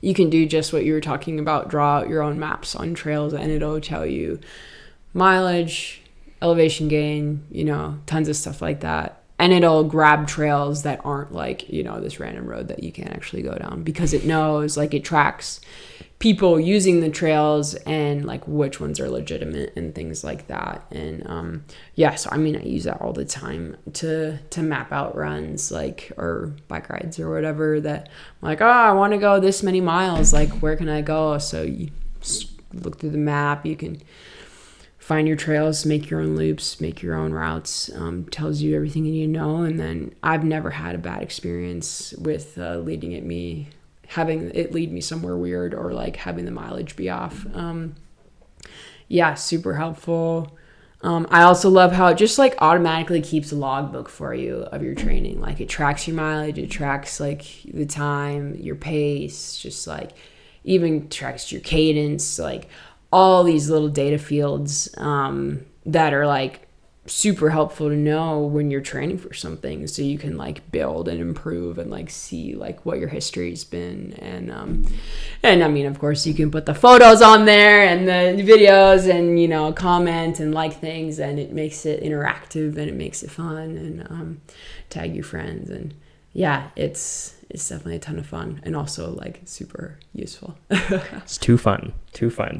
do just what you were talking about, draw out your own maps on trails, and it'll tell you mileage, elevation gain, tons of stuff like that. And it'll grab trails that aren't like, this random road that you can't actually go down, because it knows, like, it tracks people using the trails and like which ones are legitimate and things like that. And so I mean, I use that all the time to map out runs, like, or bike rides or whatever, that I'm like, oh, I want to go this many miles, like where can I go? So you look through the map, you can find your trails, make your own loops, make your own routes. Tells you everything you need to know. And then I've never had a bad experience with having it lead me somewhere weird, or like having the mileage be off. Yeah, super helpful. I also love how it just like automatically keeps a logbook for you of your training. Like it tracks your mileage, it tracks like the time, your pace, just like even tracks your cadence, like all these little data fields that are like super helpful to know when you're training for something, so you can like build and improve and like see like what your history's been. And I mean, of course you can put the photos on there and the videos and, you know, comment and like things, and it makes it interactive and it makes it fun, and tag your friends. And yeah, it's definitely a ton of fun, and also like super useful. It's too fun.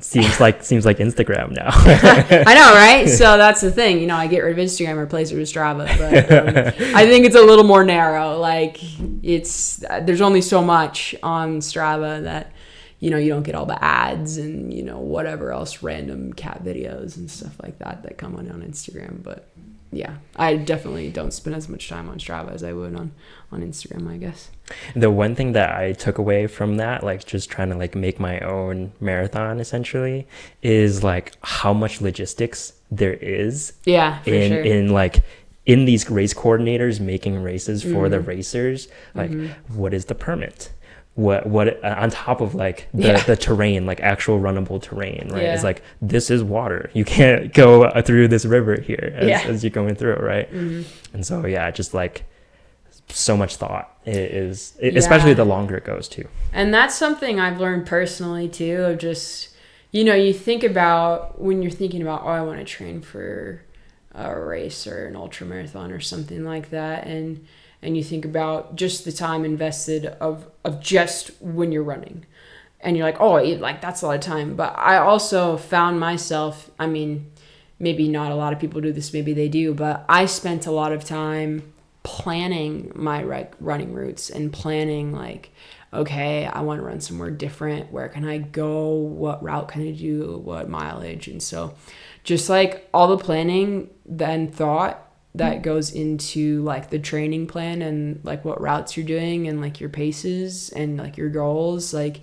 Seems like Instagram now. I know, right? So that's the thing, you know, I get rid of Instagram, replace it with Strava, but I think it's a little more narrow. Like there's only so much on Strava that, you know, you don't get all the ads and, you know, whatever else, random cat videos and stuff like that come on Instagram. But yeah, I definitely don't spend as much time on Strava as I would on Instagram, I guess. The one thing that I took away from that, like just trying to like make my own marathon essentially, is like how much logistics there is. Yeah, for sure. in these race coordinators making races for the racers. Like, what is the permit? What on top of like the terrain, like actual runnable terrain, right? It's like, this is water. You can't go through this river here as you're going through, right? And so just like so much thought especially the longer it goes too. And that's something I've learned personally too, of just, you know, you think about when you're thinking about, oh, I want to train for a race or an ultra marathon or something like that, and you think about just the time invested of just when you're running, and you're like, oh, like that's a lot of time. But I also found myself, I mean, maybe not a lot of people do this, maybe they do, but I spent a lot of time planning my running routes and planning like, okay, I want to run somewhere different. Where can I go? What route can I do? What mileage? And so just like all the planning then thought that goes into like the training plan and like what routes you're doing and like your paces and like your goals. Like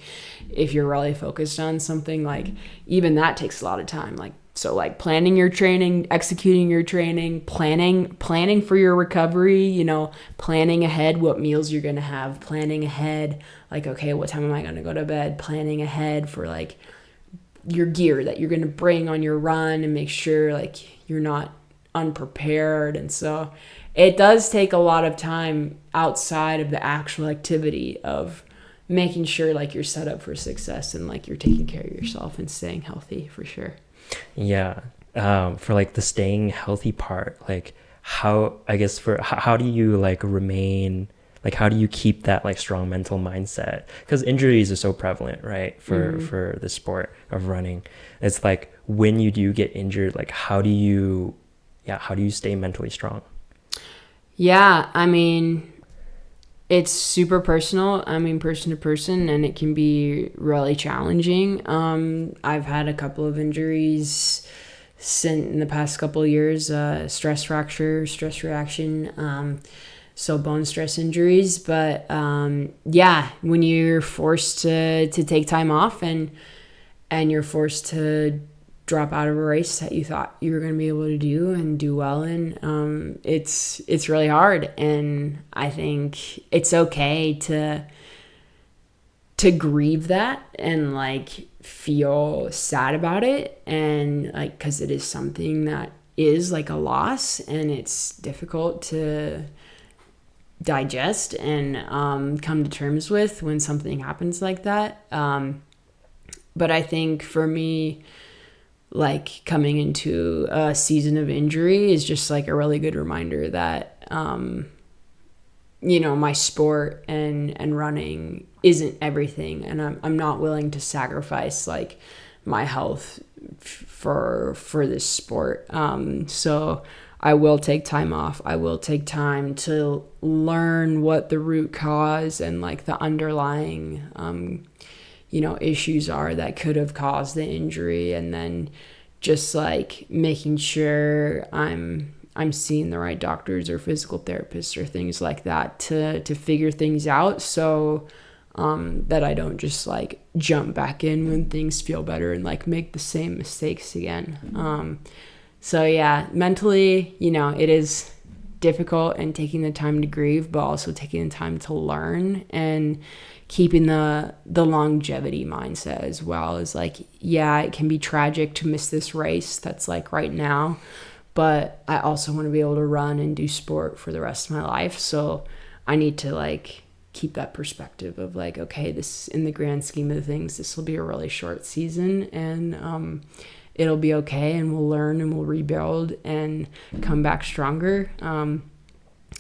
if you're really focused on something, like even that takes a lot of time. Like, so like planning your training, executing your training, planning for your recovery, you know, planning ahead what meals you're going to have, planning ahead, like, okay, what time am I going to go to bed? Planning ahead for like your gear that you're going to bring on your run, and make sure like you're not unprepared. And so it does take a lot of time outside of the actual activity of making sure like you're set up for success and like you're taking care of yourself and staying healthy, for sure. Yeah. For like the staying healthy part, like how do you like remain, like how do you keep that like strong mental mindset? Because injuries are so prevalent, right? For the sport of running. It's like when you do get injured, like how do you stay mentally strong? Yeah, I mean, it's super personal. I mean, person to person, and it can be really challenging. I've had a couple of injuries in the past couple of years, stress fracture, stress reaction, so bone stress injuries. But when you're forced to take time off and you're forced to drop out of a race that you thought you were going to be able to do and do well in, it's really hard. And I think it's okay to grieve that and like feel sad about it, and like, because it is something that is like a loss and it's difficult to digest and come to terms with when something happens like that. But I think for me, like coming into a season of injury is just like a really good reminder that, you know, my sport and running isn't everything. And I'm not willing to sacrifice like my health for this sport. So I will take time off. I will take time to learn what the root cause and like the underlying, you know, issues are that could have caused the injury, and then just like making sure I'm seeing the right doctors or physical therapists or things like that to figure things out, so that I don't just like jump back in when things feel better and like make the same mistakes again. So yeah, mentally, it is difficult, and taking the time to grieve, but also taking the time to learn and keeping the longevity mindset as well. Is like, yeah, it can be tragic to miss this race that's like right now, but I also want to be able to run and do sport for the rest of my life. So I need to like keep that perspective of like, okay, this, in the grand scheme of things, this will be a really short season, and it'll be okay, and we'll learn and we'll rebuild and come back stronger.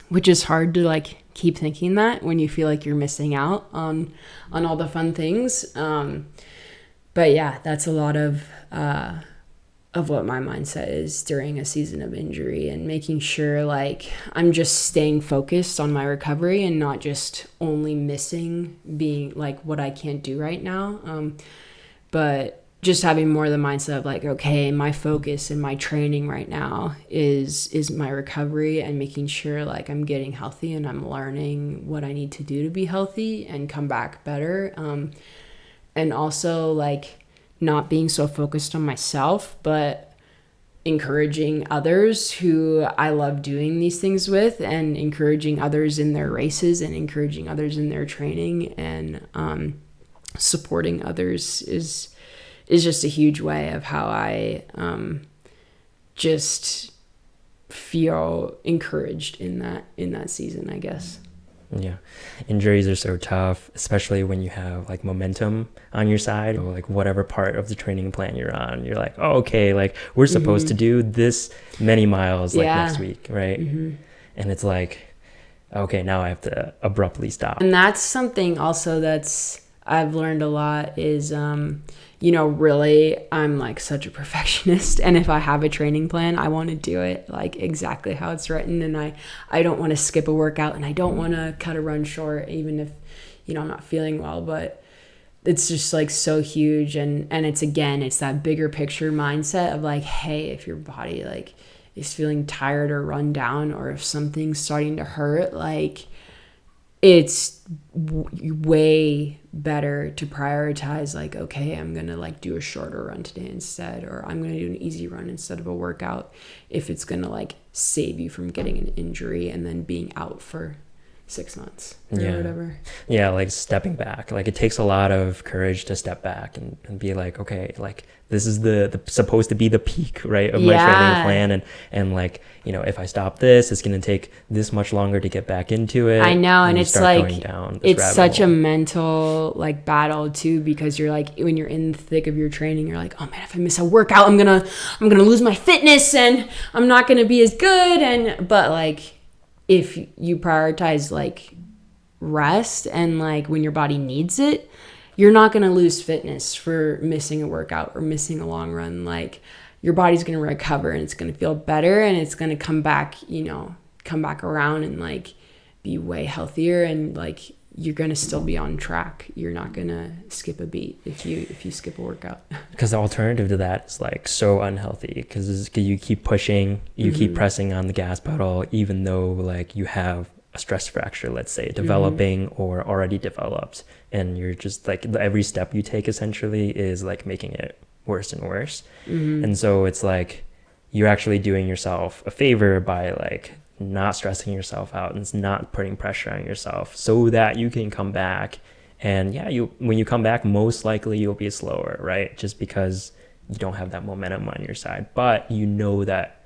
Which is hard to like keep thinking that when you feel like you're missing out on all the fun things. But yeah, that's a lot of what my mindset is during a season of injury, and making sure like I'm just staying focused on my recovery and not just only missing being like what I can't do right now. But just having more of the mindset of like, okay, my focus and my training right now is my recovery, and making sure like I'm getting healthy and I'm learning what I need to do to be healthy and come back better. And also like not being so focused on myself, but encouraging others who I love doing these things with, and encouraging others in their races, and encouraging others in their training, and supporting others is just a huge way of how I just feel encouraged in that season, I guess. Yeah, injuries are so tough, especially when you have like momentum on your side, or like whatever part of the training plan you're on. You're like, oh, okay, like we're supposed to do this many miles like next week, right? And it's like, okay, now I have to abruptly stop. And that's something also I've learned a lot is, really, I'm like such a perfectionist. And if I have a training plan, I want to do it like exactly how it's written. And I don't want to skip a workout, and I don't want to cut a run short, even if, I'm not feeling well. But it's just like so huge. And it's that bigger picture mindset of like, hey, if your body like is feeling tired or run down, or if something's starting to hurt, like it's way better to prioritize like, okay, I'm gonna like do a shorter run today instead, or I'm gonna do an easy run instead of a workout, if it's gonna like save you from getting an injury and then being out for 6 months or whatever. Yeah, like stepping back. Like it takes a lot of courage to step back and be like, okay, like this is the supposed to be the peak, right, of my training plan, and like, if I stop this, it's gonna take this much longer to get back into it. I know, and it's like it's such hole. a mental like battle too, because you're like, when you're in the thick of your training, you're like, oh man, if I miss a workout, I'm gonna lose my fitness and I'm not gonna be as good. But like, if you prioritize like rest and like when your body needs it, you're not going to lose fitness for missing a workout or missing a long run. Like your body's going to recover, and it's going to feel better, and it's going to come back around and like be way healthier, and like you're going to still be on track. You're not going to skip a beat if you skip a workout. Because the alternative to that is like so unhealthy, because you keep pushing, you keep pressing on the gas pedal, even though like you have a stress fracture, let's say, developing or already developed, and you're just like, every step you take essentially is like making it worse and worse. And so it's like you're actually doing yourself a favor by like not stressing yourself out and not putting pressure on yourself, so that you can come back. And when you come back, most likely you'll be slower, right? Just because you don't have that momentum on your side, but that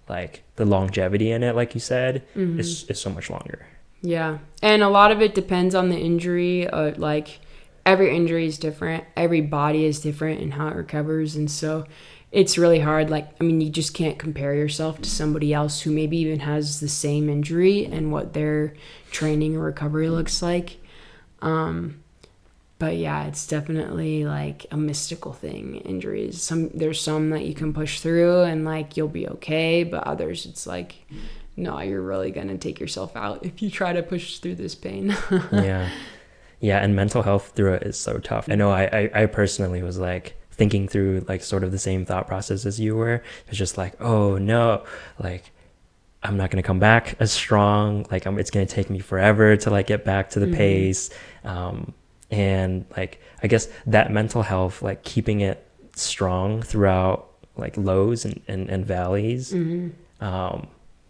like the longevity in it, like you said, is so much longer. Yeah. And a lot of it depends on the injury. Like every injury is different. Every body is different in how it recovers. And so it's really hard. Like, I mean, you just can't compare yourself to somebody else who maybe even has the same injury and what their training or recovery looks like. But yeah, it's definitely like a mystical thing, injuries. There's some that you can push through and like you'll be okay, but others it's like, no, you're really gonna take yourself out if you try to push through this pain. Yeah, and mental health through it is so tough. I know I personally was like thinking through like sort of the same thought process as you were. It's just like, oh no, like I'm not going to come back as strong. Like it's going to take me forever to like get back to the pace. And like, I guess that mental health, like keeping it strong throughout like lows and valleys.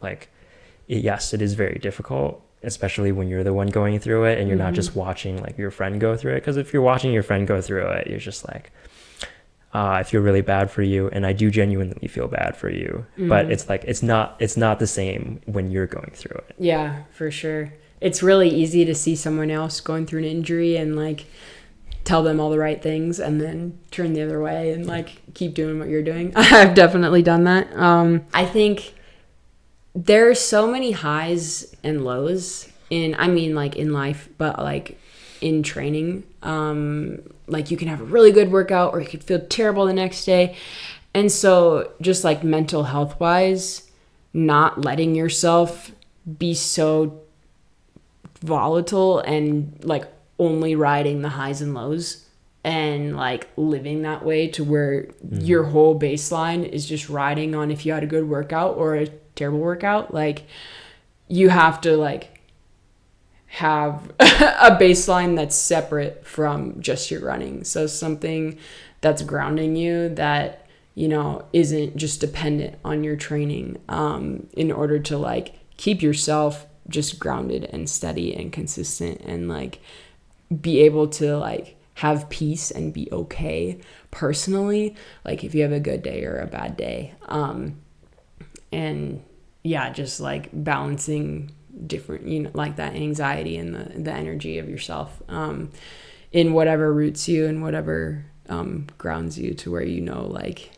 Like, yes, it is very difficult, especially when you're the one going through it and you're not just watching like your friend go through it. Because if you're watching your friend go through it, you're just like, I feel really bad for you, and I do genuinely feel bad for you. But it's like it's not the same when you're going through it. Yeah, for sure. It's really easy to see someone else going through an injury and like tell them all the right things and then turn the other way and like keep doing what you're doing. I've definitely done that. I think there's so many highs and lows in life, but like in training. Like you can have a really good workout or you could feel terrible the next day. And so just like mental health wise, not letting yourself be so volatile and like only riding the highs and lows and like living that way to where your whole baseline is just riding on if you had a good workout or a terrible workout. Like you have to like have a baseline that's separate from just your running. So something that's grounding you that, you know, isn't just dependent on your training, in order to like keep yourself just grounded and steady and consistent and like be able to like have peace and be okay personally, like if you have a good day or a bad day. And yeah, just like balancing different, you know, like that anxiety and the energy of yourself, in whatever roots you and whatever grounds you to where, you know, like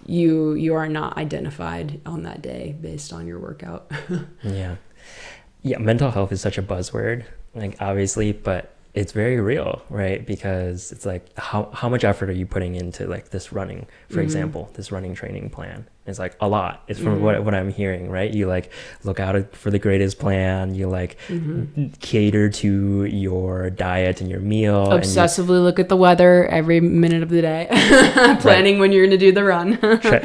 you are not identified on that day based on your workout. Yeah, mental health is such a buzzword, like obviously, but it's very real, right? Because it's like how much effort are you putting into like this running, for example, this running training plan? It's like a lot. It's from what I'm hearing, right? You like look out for the greatest plan, you like cater to your diet and your meal, Obsessively look at the weather every minute of the day, planning when you're going to do the run,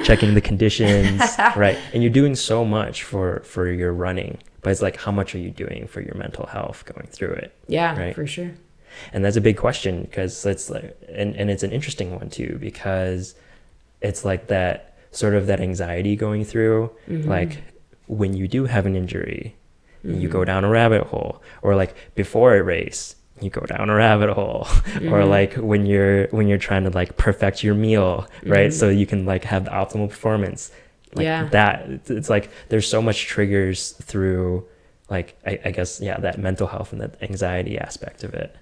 checking the conditions, right? And you're doing so much for your running, but it's like, how much are you doing for your mental health going through it? Yeah, right? For sure. And that's a big question, because it's like, and it's an interesting one too, because it's like that sort of that anxiety going through, like when you do have an injury, you go down a rabbit hole, or like before a race, you go down a rabbit hole, or like when you're trying to like perfect your meal, right? So you can like have the optimal performance, like that. It's like there's so much triggers through, like I guess that mental health and that anxiety aspect of it.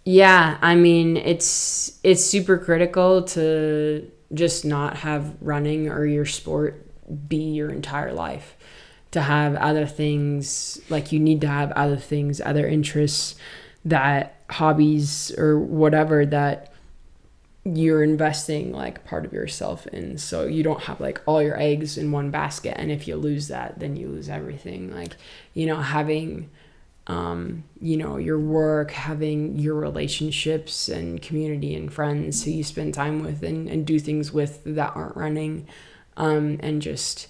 Yeah, I mean, it's super critical to just not have running or your sport be your entire life. To have other things, like you need to have other things, other interests, that hobbies or whatever that you're investing like part of yourself in. So you don't have like all your eggs in one basket. And if you lose that, then you lose everything. Like, you know, having you know, your work, having your relationships and community and friends who you spend time with and do things with that aren't running, and just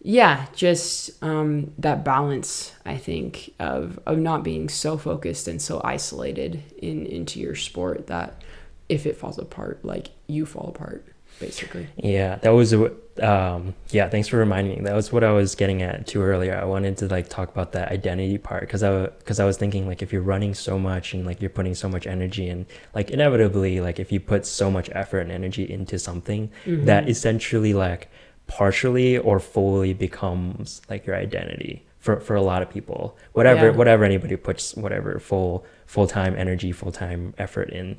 that balance, I think, of not being so focused and so isolated into your sport that if it falls apart, like you fall apart, basically. Yeah, that was thanks for reminding me. That was what I was getting at too earlier. I wanted to like talk about that identity part, because I was thinking, like, if you're running so much and like you're putting so much energy, and like inevitably, like if you put so much effort and energy into something, that essentially like partially or fully becomes like your identity for a lot of people, whatever anybody puts whatever full-time energy, full-time effort in,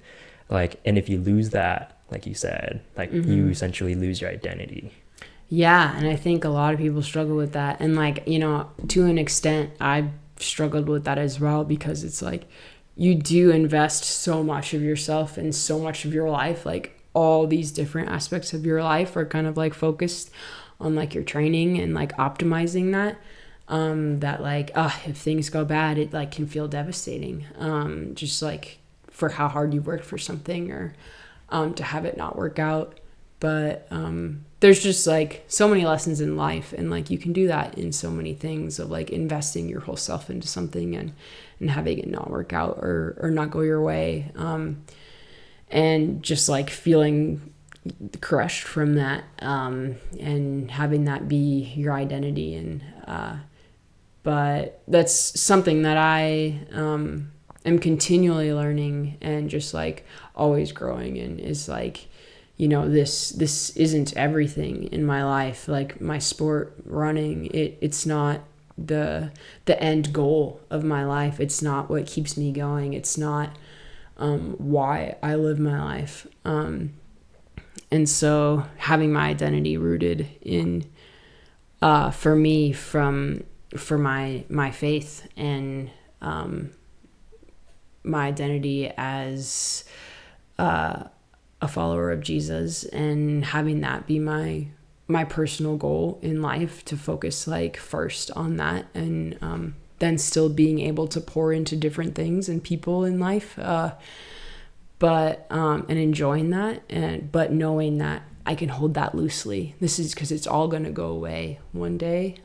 like, and if you lose that, like you said, like you essentially lose your identity. Yeah, and I think a lot of people struggle with that. And like, you know, to an extent, I've struggled with that as well, because it's like you do invest so much of yourself and so much of your life, like all these different aspects of your life are kind of like focused on like your training and like optimizing that, that like, if things go bad, it like can feel devastating, just like for how hard you worked for something, or to have it not work out. But there's just like so many lessons in life, and like you can do that in so many things of like investing your whole self into something and having it not work out or not go your way, and just like feeling crushed from that, and having that be your identity. And but that's something that I am continually learning and just like always growing in, is like, this isn't everything in my life. Like my sport, running, it's not the end goal of my life. It's not what keeps me going. It's not why I live my life. And so having my identity rooted in, for me, for my faith, and my identity as a follower of Jesus, and having that be my personal goal in life, to focus like first on that, and then still being able to pour into different things and people in life, but and enjoying that, but knowing that I can hold that loosely. This is because it's all going to go away one day,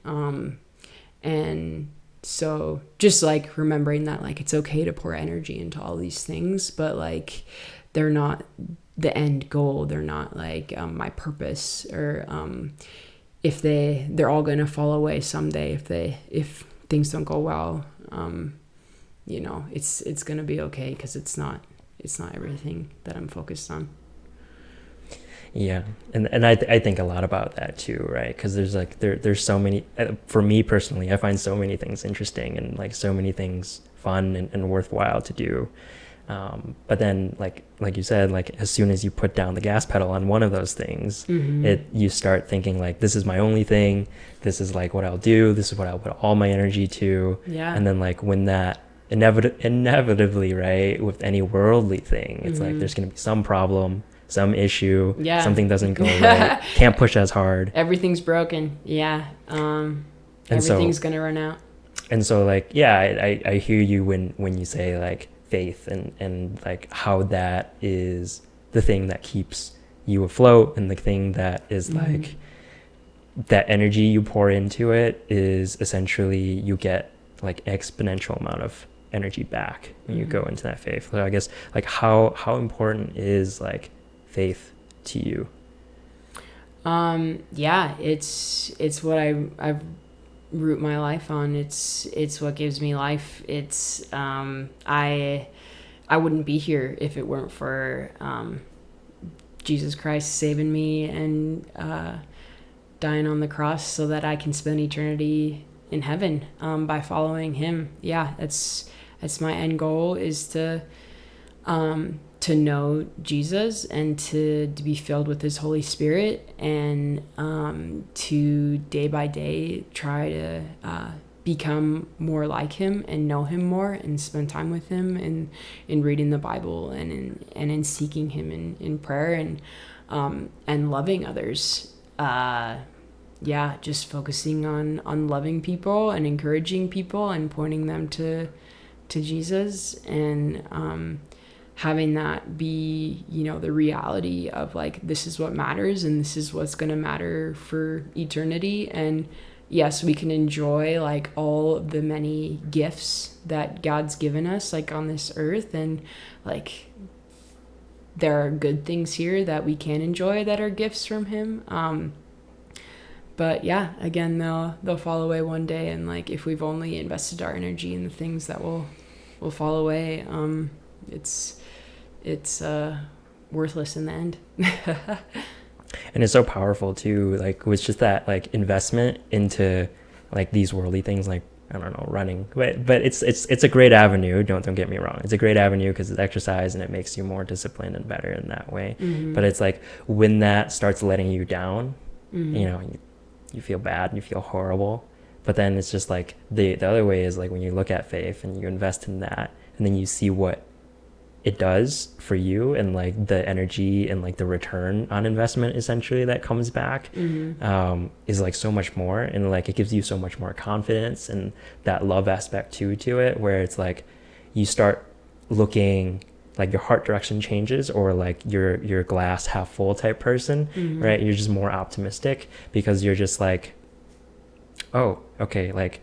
and so just like remembering that like it's okay to pour energy into all these things, but like they're not the end goal. They're not like my purpose, or if they're all going to fall away someday if things don't go well. It's going to be okay, because it's not everything that I'm focused on. Yeah, and I think a lot about that too, right? Because there's like there's so many, for me personally, I find so many things interesting, and like so many things fun and worthwhile to do. But then like you said, like as soon as you put down the gas pedal on one of those things, you start thinking like, this is my only thing. This is like what I'll do. This is what I'll put all my energy to. Yeah. And then like when that inevitably, right, with any worldly thing, it's like there's going to be some problem, some issue, something doesn't go right, can't push as hard. Everything's broken. Yeah. Everything's going to run out. And so like, yeah, I hear you when you say like faith and like how that is the thing that keeps you afloat, and the thing that is like that energy you pour into it is essentially you get like exponential amount of energy back when you go into that faith. So I guess like how important is like faith to you? Yeah, it's what I root my life on. It's what gives me life. It's I wouldn't be here if it weren't for Jesus Christ saving me and dying on the cross so that I can spend eternity in heaven by following him. Yeah, that's my end goal, is to know Jesus, and to be filled with his Holy Spirit, and to day by day try to become more like him and know him more and spend time with him, and in reading the Bible, and in seeking him in prayer, and loving others. Just focusing on loving people and encouraging people and pointing them to Jesus, and having that be, the reality of like, this is what matters, and this is what's going to matter for eternity. And yes, we can enjoy like all of the many gifts that God's given us like on this earth, and like there are good things here that we can enjoy that are gifts from him. But yeah, again, they'll fall away one day, and like if we've only invested our energy in the things that will fall away, it's worthless in the end. And it's so powerful too, like with just that like investment into like these worldly things, like I don't know, running, but it's a great avenue. Don't get me wrong, it's a great avenue because it's exercise and it makes you more disciplined and better in that way. But it's like when that starts letting you down, you feel bad and you feel horrible. But then it's just like the other way is like when you look at faith and you invest in that, and then you see what it does for you, and like the energy and like the return on investment essentially that comes back is like so much more, and like it gives you so much more confidence and that love aspect to it, where it's like you start looking like your heart direction changes, or like your glass half full type person, right? You're just more optimistic because you're just like, oh, okay, like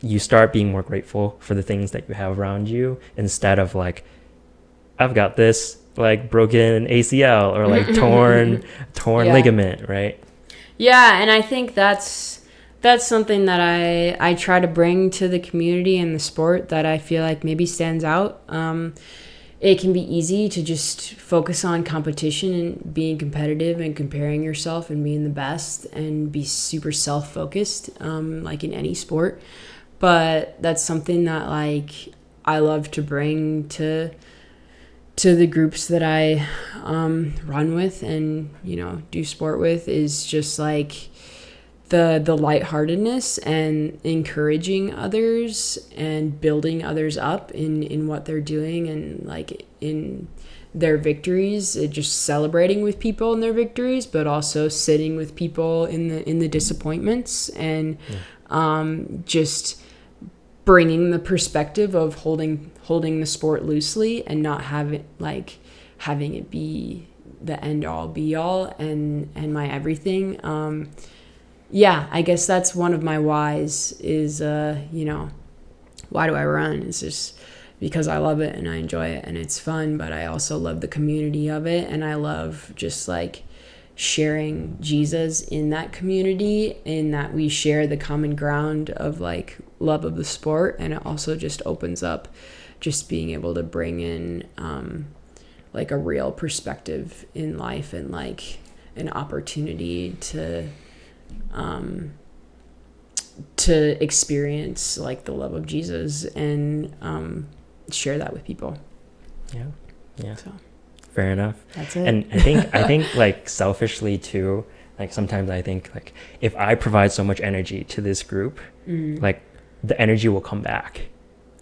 you start being more grateful for the things that you have around you, instead of like, I've got this like broken ACL or like torn ligament, right? Yeah, and I think that's something that I try to bring to the community and the sport that I feel like maybe stands out. It can be easy to just focus on competition and being competitive and comparing yourself and being the best and be super self-focused, like in any sport. But that's something that like I love to bring to the groups that I run with and, you know, do sport with, is just like the lightheartedness and encouraging others and building others up in what they're doing, and like in their victories, just celebrating with people in their victories, but also sitting with people in the disappointments, and just bringing the perspective of holding the sport loosely and not having it be the end all be all and my everything. Yeah, I guess that's one of my whys is, you know, why do I run? It's just because I love it and I enjoy it and it's fun, but I also love the community of it, and I love just like sharing Jesus in that community, in that we share the common ground of like love of the sport. And it also just opens up just being able to bring in like a real perspective in life and like an opportunity to experience like the love of Jesus and share that with people. Yeah. So Fair enough. that's it. And I think like selfishly too, like sometimes I think like if I provide so much energy to this group, like the energy will come back.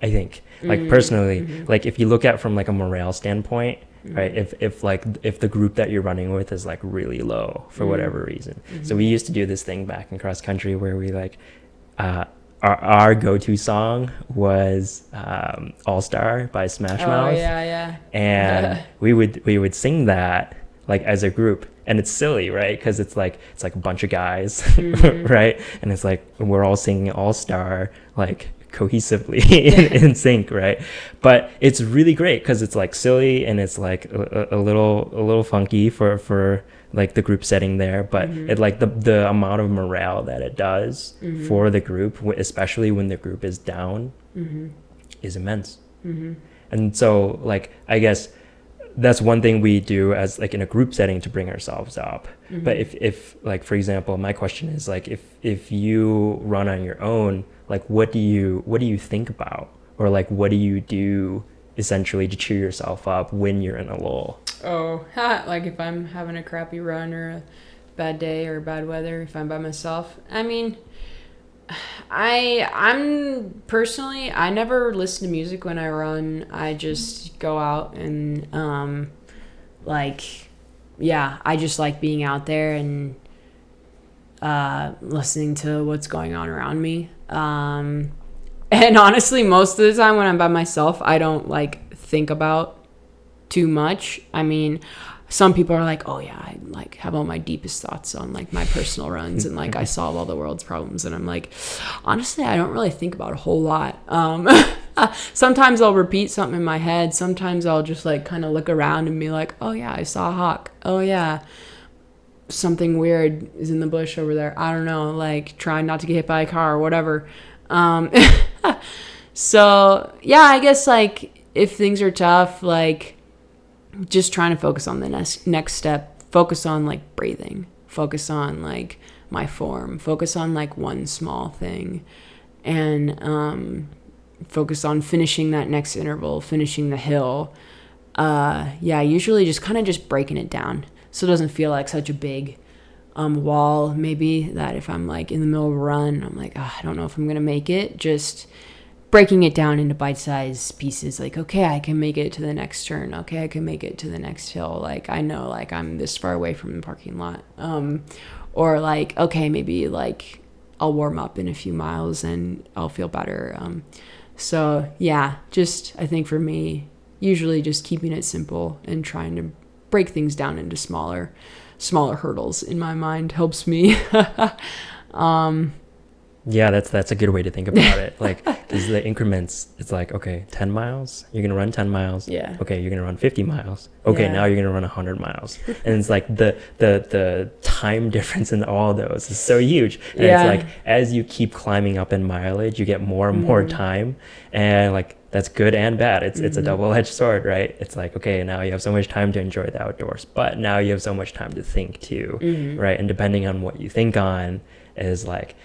I think like personally, like if you look at from like a morale standpoint, right? If the group that you're running with is like really low for whatever reason. So we used to do this thing back in cross country where we like, our go-to song was All Star by Smash Mouth. Yeah. And we would sing that like as a group, and it's silly, right? Because it's like a bunch of guys, right? And it's like we're all singing All Star like cohesively in sync, right? But it's really great because it's like silly and it's like a little funky for like the group setting there, but it like the amount of morale that it does for the group, especially when the group is down, is immense. And so like I guess that's one thing we do as like in a group setting to bring ourselves up. But if like for example, my question is like if you run on your own, like what do you think about, or like what do you do essentially to cheer yourself up when you're in a lull? Like if I'm having a crappy run or a bad day or bad weather, if I'm by myself, I mean, I'm personally, I never listen to music when I run. I just go out and I just like being out there and listening to what's going on around me. And honestly, most of the time when I'm by myself, I don't like think about too much. I mean, some people are like, oh yeah, I like have all my deepest thoughts on like my personal runs and like I solve all the world's problems, and I'm like, honestly, I don't really think about a whole lot. Sometimes I'll repeat something in my head. Sometimes I'll just like kind of look around and be like, oh yeah, I saw a hawk. Oh yeah, something weird is in the bush over there. I don't know, like trying not to get hit by a car or whatever. So yeah, I guess like if things are tough, like just trying to focus on the next step, focus on like breathing, focus on like my form, focus on like one small thing, and focus on finishing that next interval, finishing the hill. Usually just kind of just breaking it down so it doesn't feel like such a big wall, maybe, that if I'm like in the middle of a run, I'm like, I don't know if I'm gonna make it. Just breaking it down into bite-sized pieces, like, okay, I can make it to the next turn, okay, I can make it to the next hill, like I know like I'm this far away from the parking lot, or like, okay, maybe like I'll warm up in a few miles and I'll feel better. So yeah, just I think for me, usually just keeping it simple and trying to break things down into smaller hurdles, in my mind, helps me. Yeah, that's a good way to think about it. Like, because the increments, it's like, okay, 10 miles, you're gonna run 10 miles. Yeah. Okay, you're gonna run 50 miles. Okay, now you're gonna run 100 miles. And it's like the time difference in all of those is so huge. And it's like, as you keep climbing up in mileage, you get more and more time. And like, that's good and bad. It's a double-edged sword, right? It's like, okay, now you have so much time to enjoy the outdoors, but now you have so much time to think too, right? And depending on what you think on is like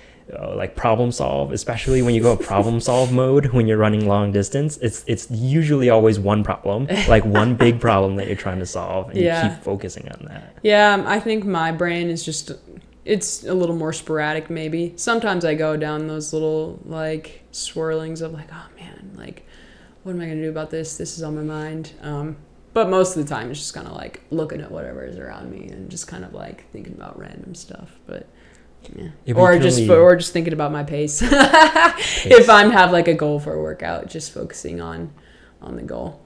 problem solve, especially when you go problem solve mode when you're running long distance. It's usually always one problem, like one big problem that you're trying to solve, and you keep focusing on that. I think my brain is just, it's a little more sporadic maybe. Sometimes I go down those little like swirlings of like, oh man, like what am I gonna do about this is on my mind. But most of the time it's just kind of like looking at whatever is around me and just kind of like thinking about random stuff. But or just thinking about my pace. If I have like a goal for a workout, just focusing on the goal.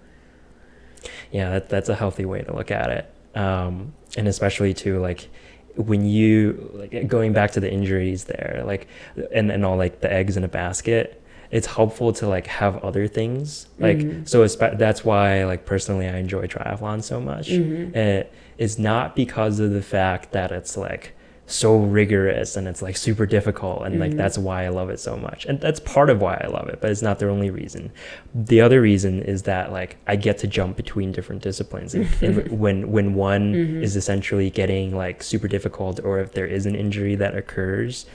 Yeah, that's a healthy way to look at it. And especially too, like when you like going back to the injuries there, like and all like the eggs in a basket, it's helpful to like have other things like so that's why like personally I enjoy triathlon so much. It's not because of the fact that it's like so rigorous and it's like super difficult and like that's why I love it so much, and that's part of why I love it, but it's not the only reason. The other reason is that like I get to jump between different disciplines, and when one is essentially getting like super difficult, or if there is an injury that occurs,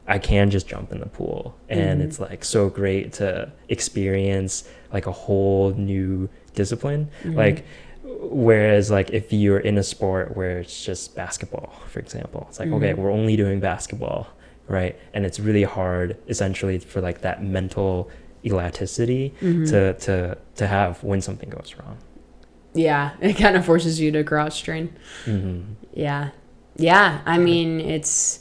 I can just jump in the pool, and it's like so great to experience like a whole new discipline. Like whereas like if you're in a sport where it's just basketball, for example, it's like okay, we're only doing basketball, right? And it's really hard essentially for like that mental elasticity to have when something goes wrong. Yeah, it kind of forces you to cross train. I mean, it's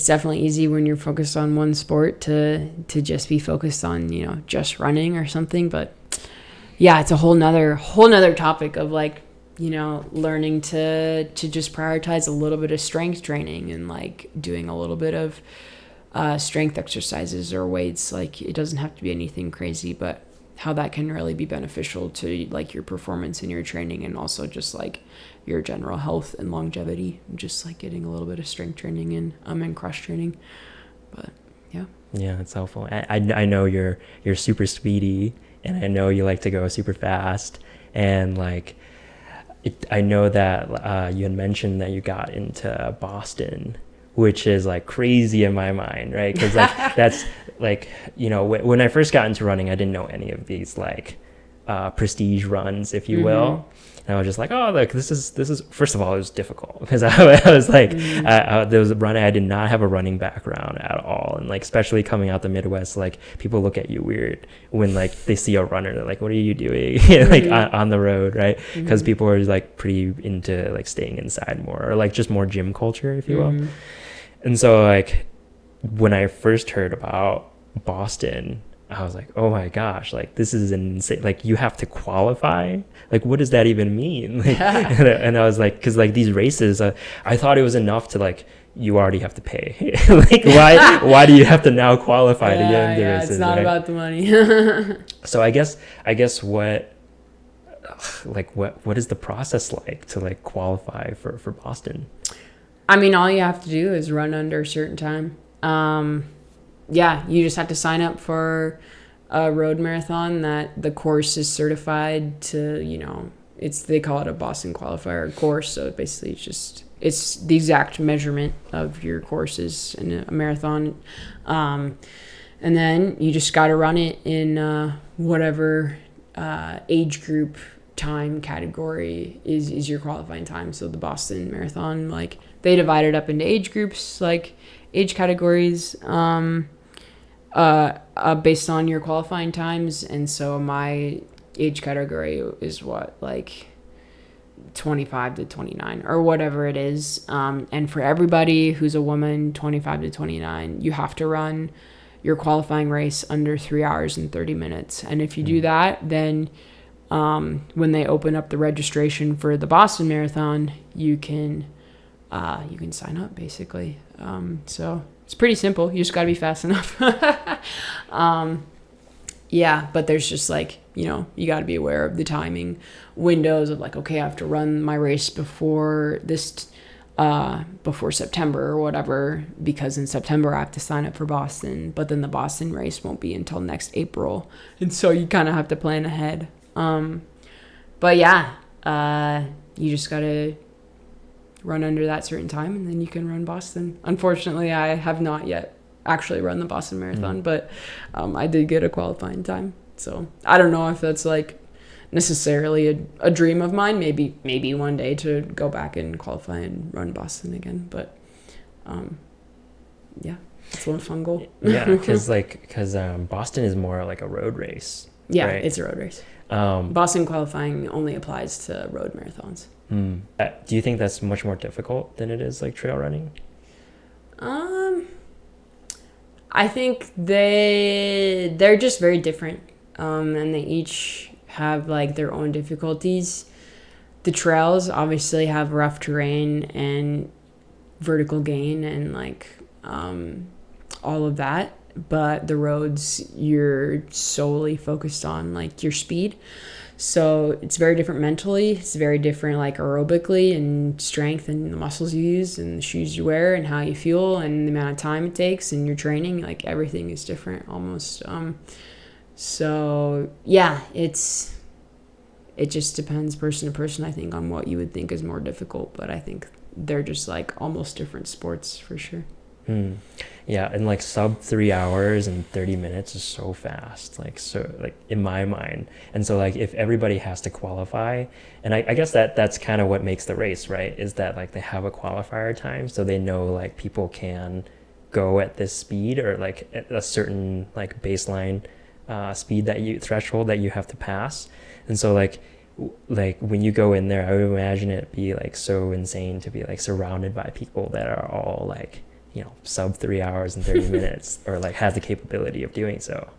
definitely easy when you're focused on one sport to just be focused on, you know, just running or something. But yeah, it's a whole nother topic of like, you know, learning to just prioritize a little bit of strength training and like doing a little bit of strength exercises or weights. Like it doesn't have to be anything crazy, but how that can really be beneficial to like your performance in your training, and also just like your general health and longevity, just like getting a little bit of strength training and cross training. But yeah, it's helpful. I know you're super speedy, and I know you like to go super fast, and like I know that you had mentioned that you got into Boston, which is like crazy in my mind, right? Because like that's like, you know, when I first got into running, I didn't know any of these like prestige runs, if you will. And I was just like, oh, look, this is first of all, it was difficult because I was like, there was a running, I did not have a running background at all. And like, especially coming out the Midwest, like people look at you weird when like they see a runner, they're like, what are you doing like on the road, right? Because people are like pretty into like staying inside more, or like just more gym culture, if you will. And so like when I first heard about Boston, I was like, oh my gosh, like this is insane. Like you have to qualify. Like, what does that even mean? Like, and I was like, because like these races, I thought it was enough to like, you already have to pay. Like why do you have to now qualify to get into races? It's not about the money. So I guess what is the process like to like qualify for Boston? I mean, all you have to do is run under a certain time. You just have to sign up for a road marathon that the course is certified to, you know, they call it a Boston qualifier course. So basically it's the exact measurement of your courses in a marathon. And then you just got to run it in whatever age group time category is your qualifying time. So the Boston Marathon, like they divide it up into age groups, like age categories, based on your qualifying times. And so my age category is like 25 to 29 or whatever it is. And for everybody who's a woman, 25 to 29, you have to run your qualifying race under 3 hours and 30 minutes. And if you do that, then when they open up the registration for the Boston Marathon, you can sign up basically. So it's pretty simple. You just got to be fast enough. Yeah, but there's just like, you got to be aware of the timing windows of like, okay, I have to run my race before September or whatever, because in September I have to sign up for Boston, but then the Boston race won't be until next April. And so you kind of have to plan ahead. But yeah, you just got to run under that certain time and then you can run Boston. Unfortunately, I have not yet actually run the Boston Marathon, but I did get a qualifying time. So I don't know if that's like necessarily a dream of mine. Maybe one day to go back and qualify and run Boston again. But yeah, it's one fun goal. Yeah, because Boston is more like a road race. Yeah, right? It's a road race. Boston qualifying only applies to road marathons. Do you think that's much more difficult than it is like trail running? I think they're just very different, and they each have like their own difficulties. The trails obviously have rough terrain and vertical gain and like all of that, but the roads, you're solely focused on like your speed. So it's very different mentally. It's very different like aerobically and strength and the muscles you use and the shoes you wear and how you feel and the amount of time it takes and your training. Like everything is different almost. So yeah, it just depends person to person, I think, on what you would think is more difficult. But I think they're just like almost different sports for sure. Yeah, and like sub 3 hours and 30 minutes is so fast, like in my mind. And so like if everybody has to qualify, and I guess that's kind of what makes the race, right, is that like they have a qualifier time, so they know like people can go at this speed or like at a certain like baseline speed threshold that you have to pass. And so like when you go in there, I would imagine it be like so insane to be like surrounded by people that are all like, sub 3 hours and 30 minutes or like have the capability of doing so.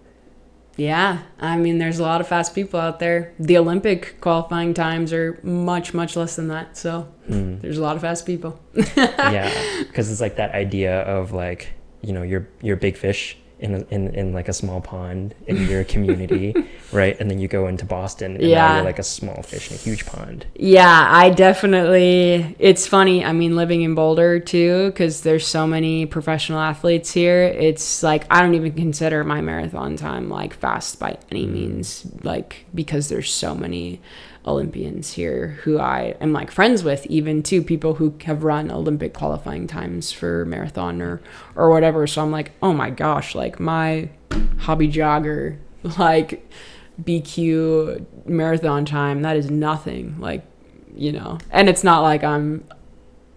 Yeah, I mean, there's a lot of fast people out there. The Olympic qualifying times are much, much less than that. So there's a lot of fast people. Yeah, because it's like that idea of like, you're a big fish in like a small pond in your community, right? And then you go into Boston and now you're like a small fish in a huge pond. Yeah, it's funny. I mean, living in Boulder too, because there's so many professional athletes here. It's like, I don't even consider my marathon time like fast by any means, like, because there's so many Olympians here who I am like friends with, even too, people who have run Olympic qualifying times for marathon or whatever. So I'm like, oh my gosh, like my hobby jogger, like BQ marathon time, that is nothing, like, and it's not like I'm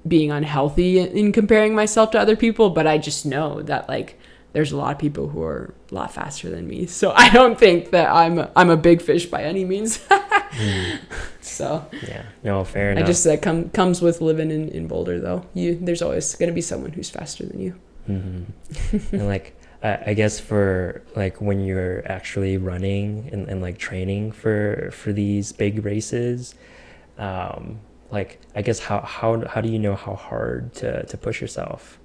being unhealthy in comparing myself to other people, but I just know that like there's a lot of people who are a lot faster than me. So I don't think that I'm a big fish by any means. So yeah, no, fair enough. I just that comes with living in Boulder though. There's always going to be someone who's faster than you. And like I guess for like when you're actually running and like training for these big races, like I guess how do you know how hard to push yourself?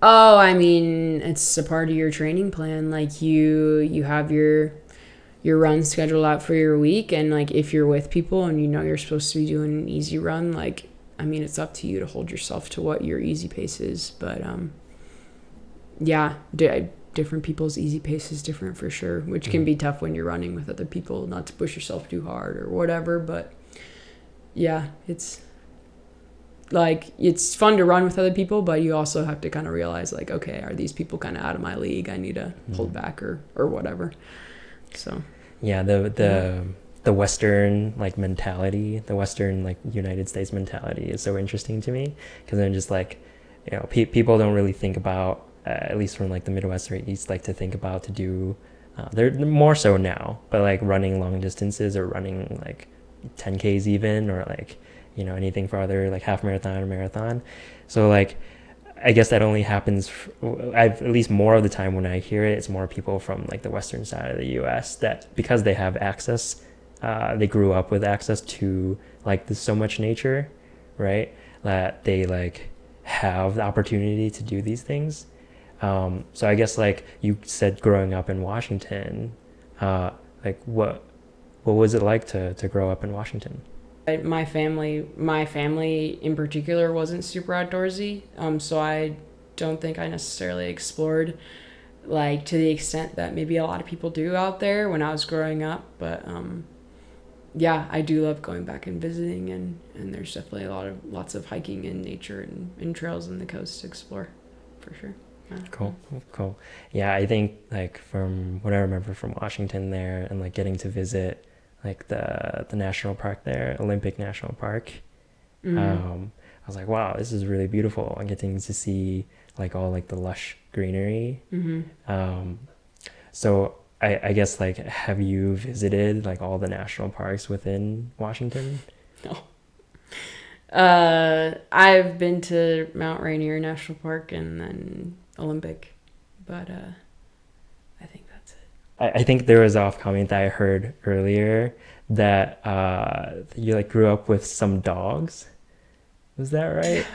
Oh, I mean, it's a part of your training plan. Like you have your run scheduled out for your week, and like if you're with people and you're supposed to be doing an easy run, like, I mean, it's up to you to hold yourself to what your easy pace is. But yeah, different people's easy pace is different for sure, which can be tough when you're running with other people, not to push yourself too hard or whatever. But yeah, it's like, it's fun to run with other people, but you also have to kind of realize like, okay, are these people kind of out of my league? I need to hold back or whatever. So yeah, the Western like mentality, the Western like United States mentality is so interesting to me, because then just like, people don't really think about, at least from like the Midwest or East, like to think about to do, they're more so now, but like running long distances or running like 10Ks even, or like, anything farther, like half marathon or marathon. So like, I guess that only happens, at least more of the time when I hear it, it's more people from like the western side of the US that, because they have access they grew up with access to like so much nature, right? That they like have the opportunity to do these things. So I guess like you said, growing up in Washington, like what was it like to grow up in Washington? My family in particular wasn't super outdoorsy, so I don't think I necessarily explored like to the extent that maybe a lot of people do out there when I was growing up. But yeah, I do love going back and visiting, and there's definitely lots of hiking and nature and trails in the coast to explore, for sure. Yeah. Cool. Yeah, I think like from what I remember from Washington there, and like getting to visit like the national park there, Olympic National Park. I was like, wow, this is really beautiful. And getting to see like all like the lush greenery. So I guess like, have you visited like all the national parks within Washington? No. I've been to Mount Rainier National Park and then Olympic, but I think that's it. I think there was off comment that I heard earlier that you like grew up with some dogs. Was that right?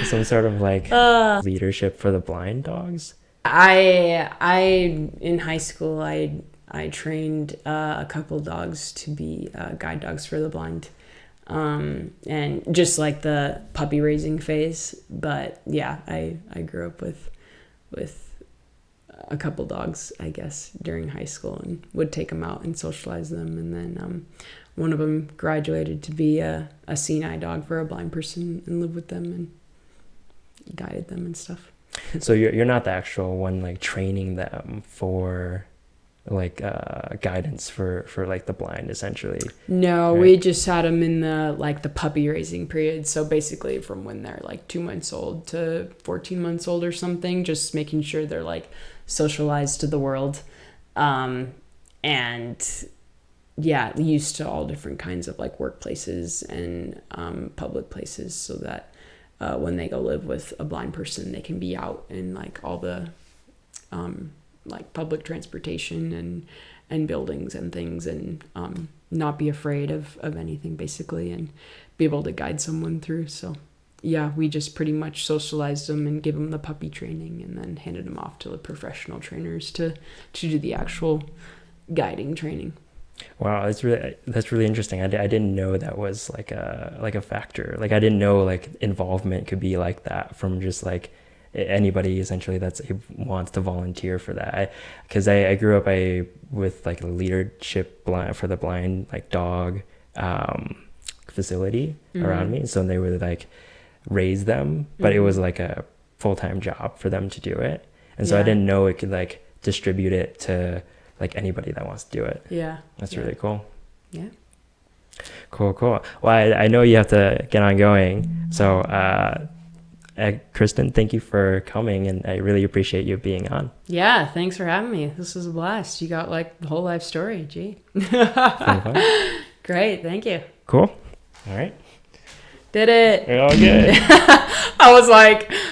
Some sort of like leadership for the blind dogs. I in high school I trained a couple dogs to be guide dogs for the blind, and just like the puppy raising phase. But yeah, I grew up with a couple dogs, I guess, during high school, and would take them out and socialize them. And then one of them graduated to be a CNI dog for a blind person and lived with them and guided them and stuff. So you're not the actual one like training them for like guidance for like the blind, essentially. No, right? We just had them in the puppy raising period. So basically from when they're like 2 months old to 14 months old or something, just making sure they're like socialized to the world, and yeah, used to all different kinds of like workplaces and public places, so that when they go live with a blind person, they can be out in like all the like public transportation and buildings and things, and not be afraid of anything, basically, and be able to guide someone through. So yeah, we just pretty much socialized them and gave them the puppy training, and then handed them off to the professional trainers to do the actual guiding training. Wow, that's really interesting. I didn't know that was like a factor. Like I didn't know like involvement could be like that from just like anybody essentially wants to volunteer for that. Because I grew up with like a leadership for the blind like dog facility around me. So they would like raise them, but it was like a full-time job for them to do it. And so I didn't know it could like distribute it to like anybody that wants to do it. Yeah. That's really cool. Yeah. Cool. Well, I know you have to get on going. So, Kristen, thank you for coming, and I really appreciate you being on. Yeah. Thanks for having me. This was a blast. You got like the whole life story. Gee. Great. Thank you. Cool. All right. Did it. Okay. I was like,